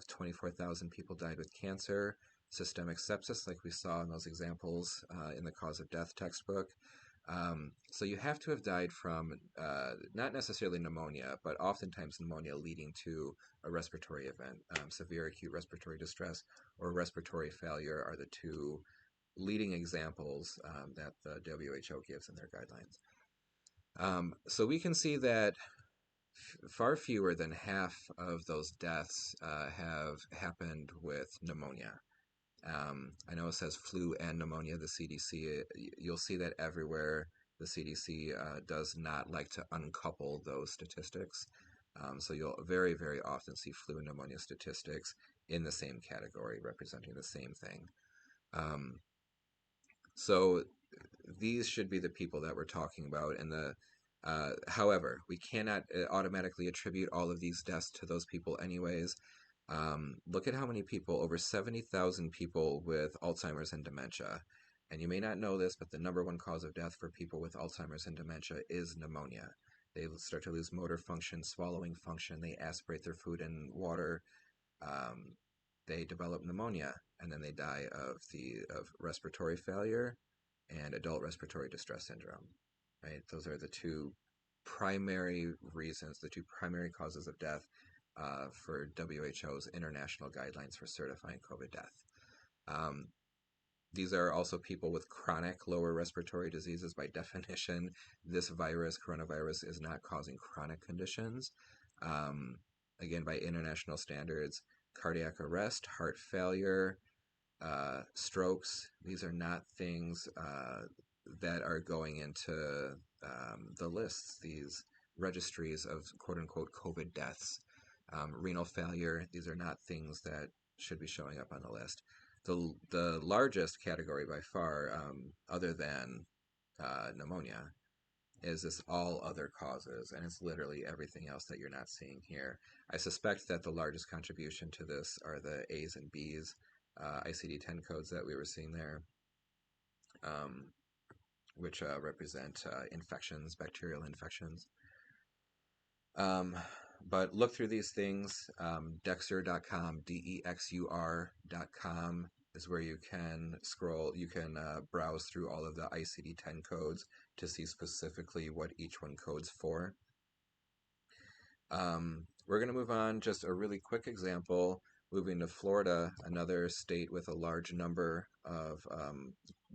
24,000 people died with cancer, systemic sepsis, like we saw in those examples in the cause of death textbook. So you have to have died from not necessarily pneumonia, but oftentimes pneumonia leading to a respiratory event. Severe acute respiratory distress or respiratory failure are the two leading examples that the WHO gives in their guidelines. So we can see that far fewer than half of those deaths have happened with pneumonia. I know it says flu and pneumonia, the CDC. You'll see that everywhere. The CDC does not like to uncouple those statistics. So you'll very, very often see flu and pneumonia statistics in the same category, representing the same thing. So these should be the people that we're talking about. And however, we cannot automatically attribute all of these deaths to those people anyways. Look at how many people, over 70,000 people with Alzheimer's and dementia. And you may not know this, but the number one cause of death for people with Alzheimer's and dementia is pneumonia. They start to lose motor function, swallowing function, they aspirate their food and water, they develop pneumonia, and then they die of respiratory failure and adult respiratory distress syndrome. Right? Those are the two primary reasons, the two primary causes of death for WHO's international guidelines for certifying COVID death. These are also people with chronic lower respiratory diseases. By definition, this virus, coronavirus, is not causing chronic conditions. Again, by international standards, cardiac arrest, heart failure, strokes, these are not things that are going into the lists, these registries of quote-unquote COVID deaths. Renal failure, these are not things that should be showing up on the list. The largest category by far, other than pneumonia, is this all other causes, and it's literally everything else that you're not seeing here. I suspect that the largest contribution to this are the A's and B's ICD-10 codes that we were seeing there, which represent infections, bacterial infections. But look through these things. Dexur.com, DEXUR.com is where you can scroll, you can browse through all of the ICD-10 codes to see specifically what each one codes for. We're going to move on, just a really quick example, moving to Florida, another state with a large number of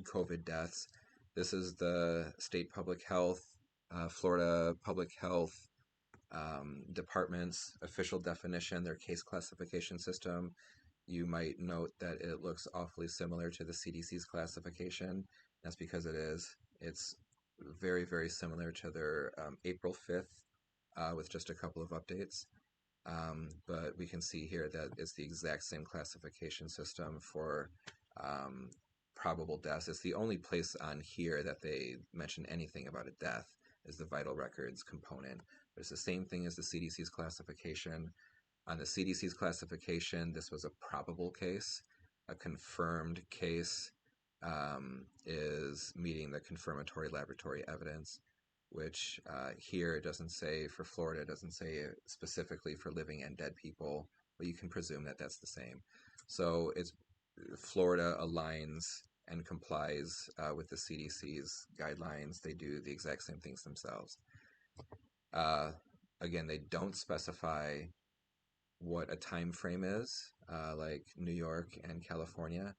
COVID deaths. This is the state public health, Florida Public Health Department's official definition, their case classification system. You might note that it looks awfully similar to the CDC's classification. That's because it is. It's very, very similar to their April 5th with just a couple of updates. But we can see here that it's the exact same classification system for probable deaths. It's the only place on here that they mention anything about a death is the vital records component. But it's the same thing as the CDC's classification. On the CDC's classification, this was a probable case. A confirmed case is meeting the confirmatory laboratory evidence, which here it doesn't say for Florida, it doesn't say specifically for living and dead people, but you can presume that that's the same. So it's Florida aligns and complies with the CDC's guidelines. They do the exact same things themselves. Again, they don't specify what a time frame is, like New York and California.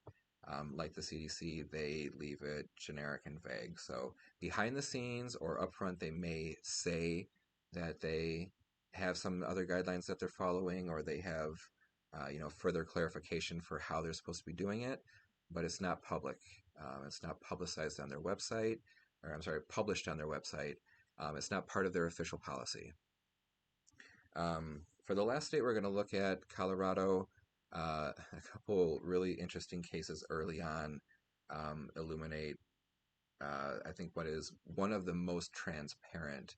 Like the CDC, they leave it generic and vague. So behind the scenes or upfront, they may say that they have some other guidelines that they're following, or they have further clarification for how they're supposed to be doing it, but it's not public. It's not publicized on their website, or I'm sorry, published on their website. It's not part of their official policy. For the last state we're going to look at, Colorado, A couple really interesting cases early on illuminate, I think, what is one of the most transparent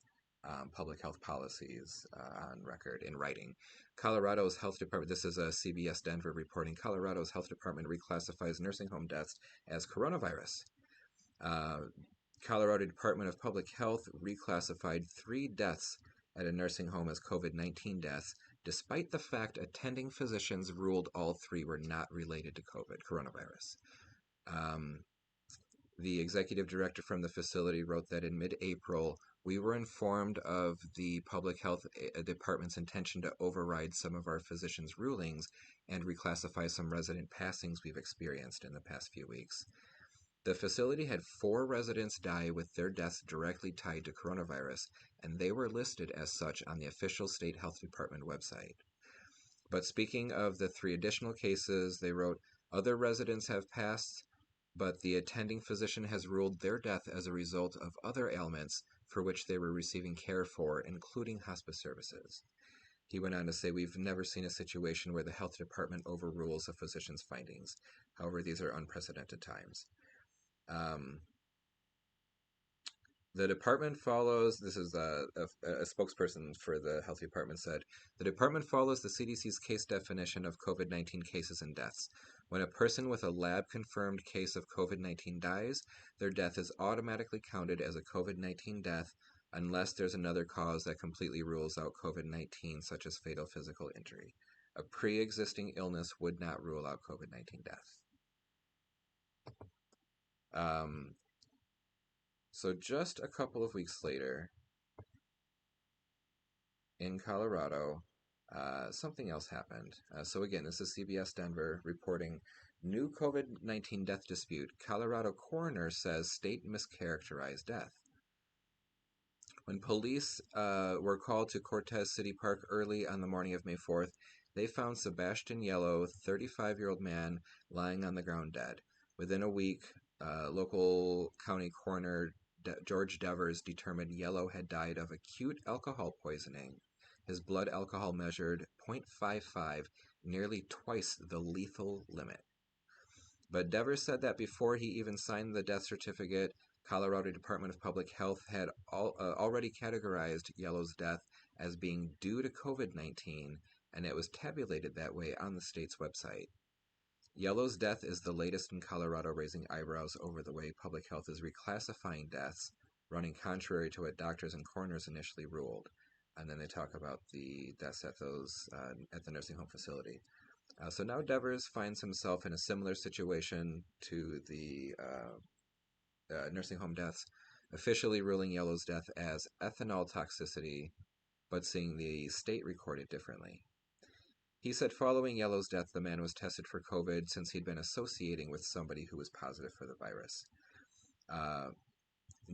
public health policies on record in writing. Colorado's health department, this is a CBS Denver reporting, Colorado's health department reclassifies nursing home deaths as coronavirus. Colorado Department of Public Health reclassified 3 deaths at a nursing home as COVID-19 deaths, despite the fact attending physicians ruled all 3 were not related to coronavirus. The executive director from the facility wrote that in mid-April, we were informed of the public health department's intention to override some of our physicians' rulings and reclassify some resident passings we've experienced in the past few weeks. The facility had 4 residents die with their deaths directly tied to coronavirus, and they were listed as such on the official state health department website. But speaking of the 3 additional cases, they wrote, other residents have passed, but the attending physician has ruled their death as a result of other ailments for which they were receiving care for, including hospice services. He went on to say, we've never seen a situation where the health department overrules a physician's findings. However, these are unprecedented times. The department follows, this is a spokesperson for the health department said, the department follows the CDC's case definition of COVID-19 cases and deaths. When a person with a lab-confirmed case of COVID-19 dies, their death is automatically counted as a COVID-19 death unless there's another cause that completely rules out COVID-19, such as fatal physical injury. A pre-existing illness would not rule out COVID-19 death. So just a couple of weeks later, in Colorado, something else happened. So again, this is CBS Denver reporting new COVID-19 death dispute. Colorado coroner says state mischaracterized death. When police were called to Cortez City Park early on the morning of May 4th, they found Sebastian Yellow, 35-year-old man, lying on the ground dead. Within a week, local county coroner George Devers determined Yellow had died of acute alcohol poisoning. His blood alcohol measured 0.55, nearly twice the lethal limit. But Devers said that before he even signed the death certificate, Colorado Department of Public Health had already categorized Yellow's death as being due to COVID-19, and it was tabulated that way on the state's website. Yellow's death is the latest in Colorado, raising eyebrows over the way public health is reclassifying deaths, running contrary to what doctors and coroners initially ruled. And then they talk about the deaths at the nursing home facility. So now Devers finds himself in a similar situation to the nursing home deaths, officially ruling Yellow's death as ethanol toxicity, but seeing the state record it differently. He said following Yellow's death, the man was tested for COVID since he'd been associating with somebody who was positive for the virus.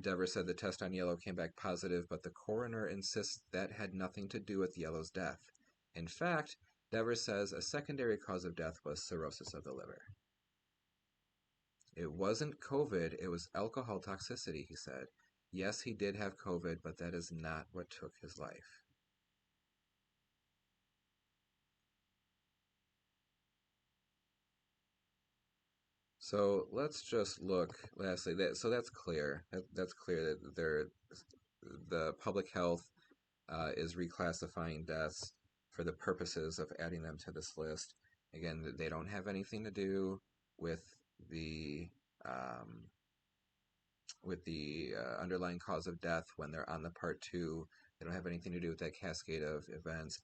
Devers said the test on Yellow came back positive, but the coroner insists that had nothing to do with Yellow's death. In fact, Devers says a secondary cause of death was cirrhosis of the liver. It wasn't COVID, it was alcohol toxicity, he said. Yes, he did have COVID, but that is not what took his life. So let's just look, lastly, that's clear. That's clear that the public health is reclassifying deaths for the purposes of adding them to this list. Again, they don't have anything to do with the underlying cause of death when they're on the part 2. They don't have anything to do with that cascade of events,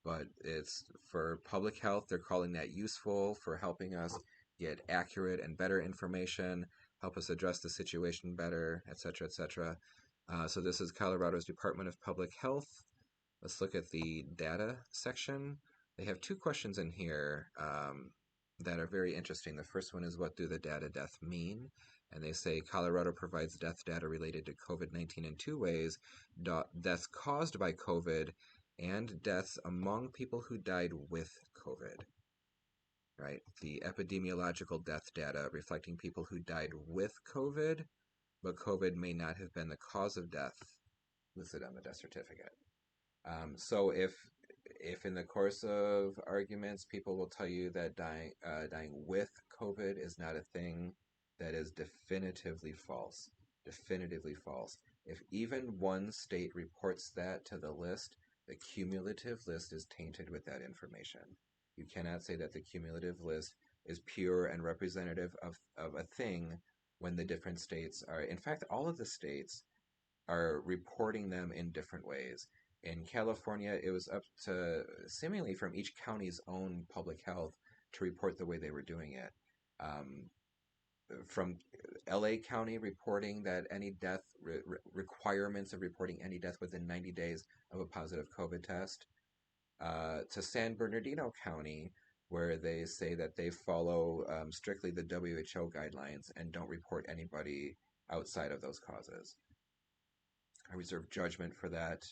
but it's for public health. They're calling that useful for helping us get accurate and better information, help us address the situation better, etc., etc. So this is Colorado's Department of Public Health. Let's look at the data section. They have 2 questions in here that are very interesting. The first one is, what do the data death mean? And they say Colorado provides death data related to COVID-19 in 2 ways: deaths caused by COVID and deaths among people who died with COVID. Right? The epidemiological death data reflecting people who died with COVID, but COVID may not have been the cause of death listed on the death certificate. So if if in the course of arguments people will tell you that dying with COVID is not a thing, that is definitively false. Definitively false. If even one state reports that to the list, the cumulative list is tainted with that information. You cannot say that the cumulative list is pure and representative of a thing when the different states are. In fact, all of the states are reporting them in different ways. In California, it was up to seemingly from each county's own public health to report the way they were doing it. From LA County reporting that any death, requirements of reporting any death within 90 days of a positive COVID test, to San Bernardino County, where they say that they follow strictly the WHO guidelines and don't report anybody outside of those causes. I reserve judgment for that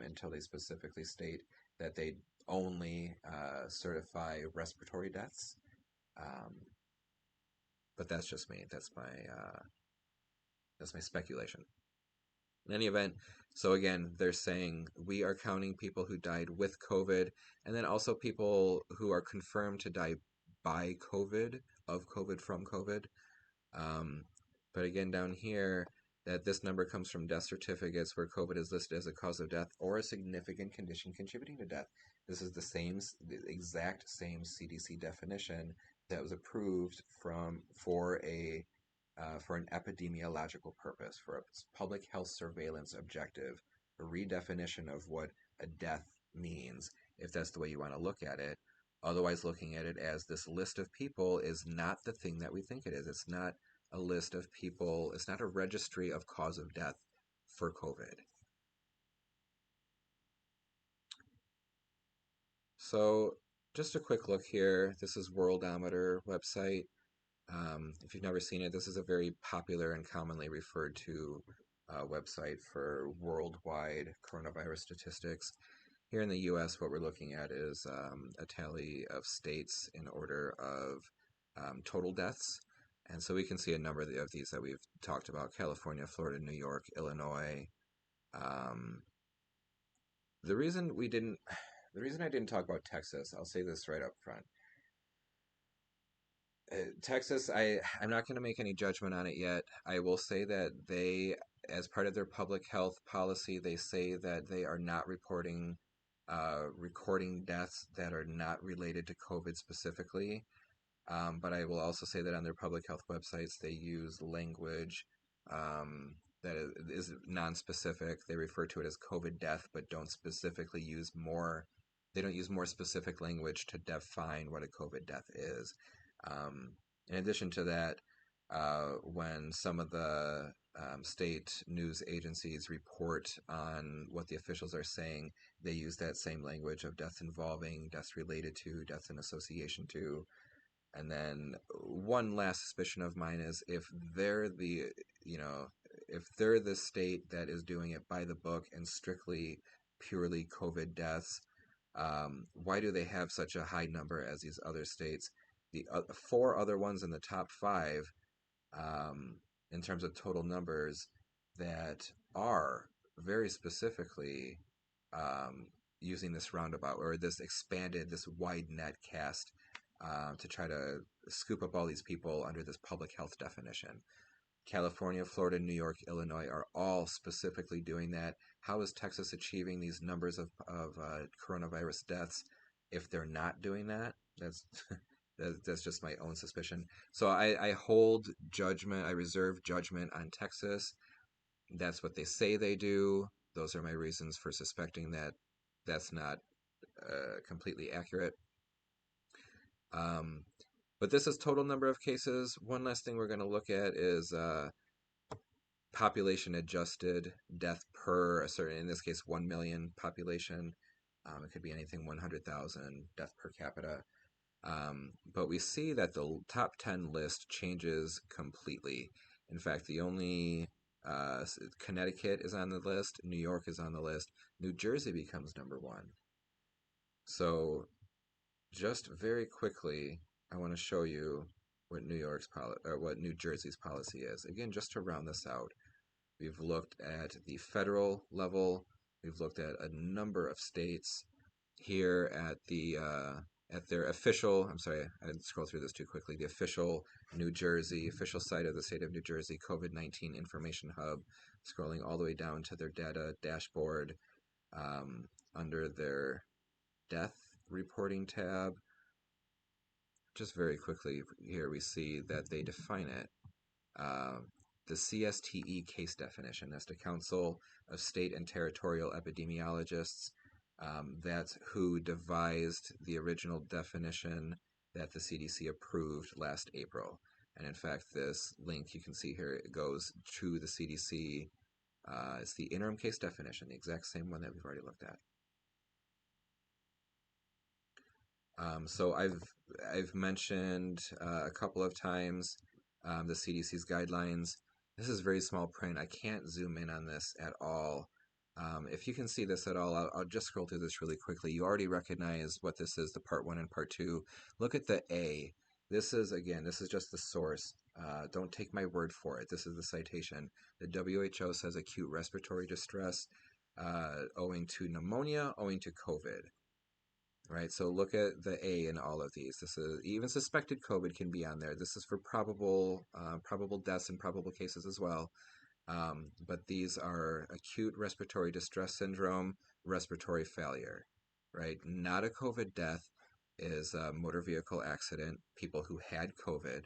until they specifically state that they only certify respiratory deaths. But that's just me. That's my speculation. In any event, so again, they're saying we are counting people who died with COVID, and then also people who are confirmed to die by COVID, of COVID, from COVID. But again, down here, that this number comes from death certificates where COVID is listed as a cause of death or a significant condition contributing to death. This is the exact same CDC definition that was approved for an epidemiological purpose, for a public health surveillance objective, a redefinition of what a death means, if that's the way you want to look at it. Otherwise, looking at it as this list of people is not the thing that we think it is. It's not a list of people, it's not a registry of cause of death for COVID. So just a quick look here. This is Worldometer website. If you've never seen it, this is a very popular and commonly referred to website for worldwide coronavirus statistics. Here in the US, what we're looking at is a tally of states in order of total deaths. And so we can see a number of these that we've talked about: California, Florida, New York, Illinois. The reason I didn't talk about Texas, I'll say this right up front. Texas, I'm not going to make any judgment on it yet. I will say that they, as part of their public health policy, they say that they are not recording deaths that are not related to COVID specifically. But I will also say that on their public health websites, they use language that is non-specific. They refer to it as COVID death, but don't specifically use more. They don't use more specific language to define what a COVID death is. In addition to that, when some of the state news agencies report on what the officials are saying, they use that same language of deaths involving, deaths related to, deaths in association to. And then one last suspicion of mine is if they're the state that is doing it by the book and strictly purely COVID deaths, why do they have such a high number as these other states? The 4 other ones in the top 5, in terms of total numbers, that are very specifically using this roundabout or this wide net cast to try to scoop up all these people under this public health definition. California, Florida, New York, Illinois are all specifically doing that. How is Texas achieving these numbers of coronavirus deaths if they're not doing that? That's just my own suspicion. So I hold judgment, I reserve judgment on Texas. That's what they say they do. Those are my reasons for suspecting that that's not completely accurate. But this is total number of cases. One last thing we're going to look at is population adjusted death per a certain, in this case, 1 million population. It could be anything 100,000 death per capita. But we see that the top 10 list changes completely. In fact, the only Connecticut is on the list, New York is on the list, New Jersey becomes number 1. So just very quickly, I want to show you what what New Jersey's policy is. Again, just to round this out, we've looked at the federal level, we've looked at a number of states. here at their official, I'm sorry, I didn't scroll through this too quickly, the official official site of the state of New Jersey, COVID-19 Information Hub, scrolling all the way down to their data dashboard, under their death reporting tab. Just very quickly here we see that they define it. The CSTE case definition, that's the Council of State and Territorial Epidemiologists. That's who devised the original definition that the CDC approved last April. And in fact, this link you can see here, it goes to the CDC. It's the interim case definition, the exact same one that we've already looked at. So I've mentioned a couple of times the CDC's guidelines. This is very small print. I can't zoom in on this at all. If you can see this at all, I'll just scroll through this really quickly. You already recognize what this is, the part 1 and part 2. Look at the A. This is just the source. Don't take my word for it. This is the citation. The WHO says acute respiratory distress owing to pneumonia, owing to COVID. Right, so look at the A in all of these. This is even suspected COVID can be on there. This is for probable deaths and probable cases as well. But these are acute respiratory distress syndrome, respiratory failure, right? Not a COVID death is a motor vehicle accident. People who had COVID,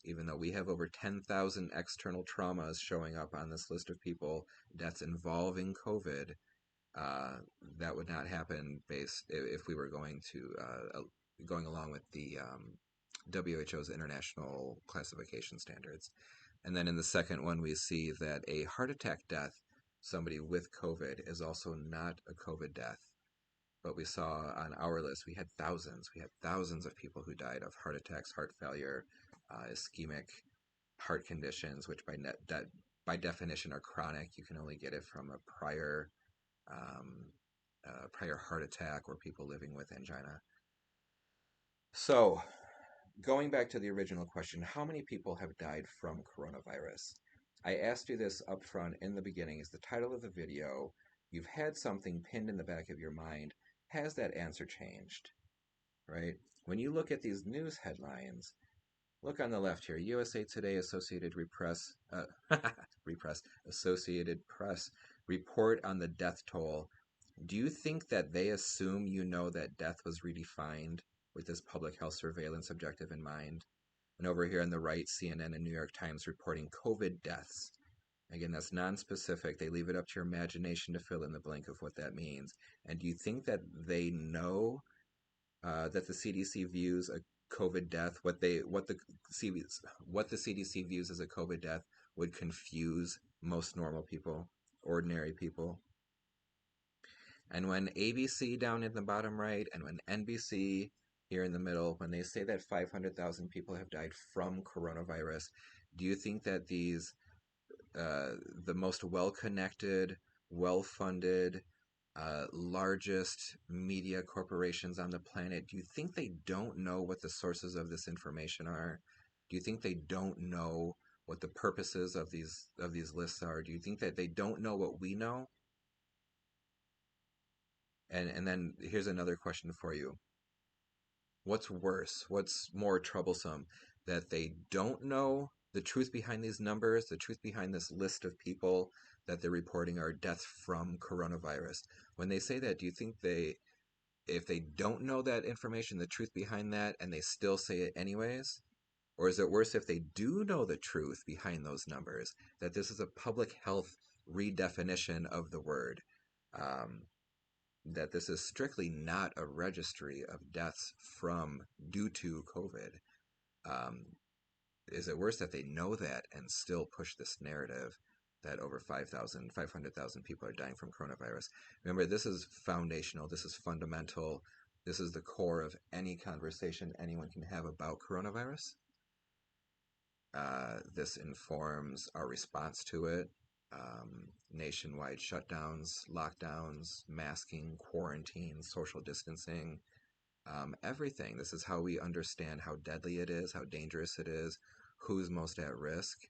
even though we have over 10,000 external traumas showing up on this list of people, deaths involving COVID. That would not happen if we were going along with the WHO's international classification standards. And then in the second one, we see that a heart attack death, somebody with COVID, is also not a COVID death. But we saw on our list, we had thousands of people who died of heart attacks, heart failure, ischemic heart conditions, which by definition are chronic. You can only get it from a prior heart attack or people living with angina. So, going back to the original question, how many people have died from coronavirus? I asked you this up front in the beginning as the title of the video. You've had something pinned in the back of your mind. Has that answer changed? Right? When you look at these news headlines, look on the left here, USA Today, Associated Press report on the death toll. Do you think that they assume you know that death was redefined with this public health surveillance objective in mind? And over here on the right, CNN and New York Times reporting COVID deaths. Again, that's non-specific. They leave it up to your imagination to fill in the blank of what that means. And do you think that they know that the CDC views a COVID death, what the CDC views as a COVID death would confuse most normal people, ordinary people? And when ABC down in the bottom right and when NBC here in the middle, when they say that 500,000 people have died from coronavirus, do you think that these, the most well-connected, well-funded, largest media corporations on the planet, do you think they don't know what the sources of this information are? Do you think they don't know what the purposes of these lists are? Do you think that they don't know what we know? And then here's another question for you. What's worse? What's more troublesome? That they don't know the truth behind these numbers, the truth behind this list of people that they're reporting are deaths from coronavirus. When they say that, do you think if they don't know that information, the truth behind that, and they still say it anyways? Or is it worse if they do know the truth behind those numbers, that this is a public health redefinition of the word? That this is strictly not a registry of deaths due to COVID. Is it worse that they know that and still push this narrative that over 500,000 people are dying from coronavirus? Remember, this is foundational. This is fundamental. This is the core of any conversation anyone can have about coronavirus. This informs our response to it. Nationwide shutdowns, lockdowns, masking, quarantine, social distancing, everything. This is how we understand how deadly it is, how dangerous it is, who's most at risk.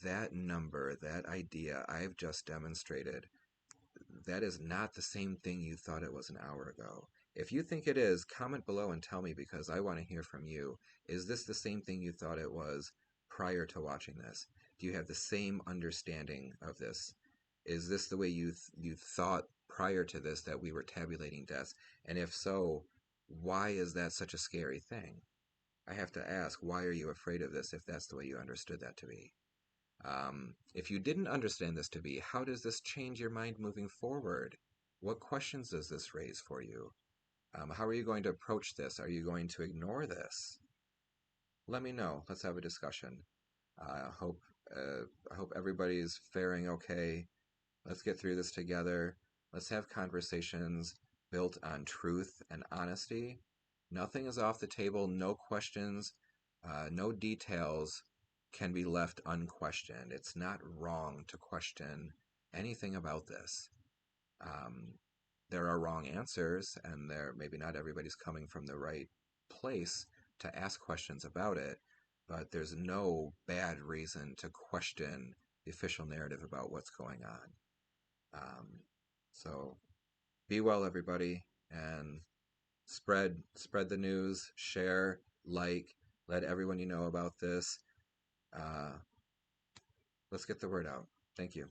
That number, that idea I've just demonstrated, that is not the same thing you thought it was an hour ago. If you think it is, comment below and tell me because I want to hear from you. Is this the same thing you thought it was prior to watching this? Do you have the same understanding of this? Is this the way you thought prior to this that we were tabulating deaths? And if so, why is that such a scary thing? I have to ask, why are you afraid of this if that's the way you understood that to be? If you didn't understand this to be, how does this change your mind moving forward? What questions does this raise for you? How are you going to approach this? Are you going to ignore this? Let me know. Let's have a discussion. I hope everybody's faring okay. Let's get through this together. Let's have conversations built on truth and honesty. Nothing is off the table. No questions, no details can be left unquestioned. It's not wrong to question anything about this. There are wrong answers, and maybe not everybody's coming from the right place to ask questions about it, but there's no bad reason to question the official narrative about what's going on. So be well, everybody, and spread the news, share, like, let everyone you know about this. Let's get the word out. Thank you.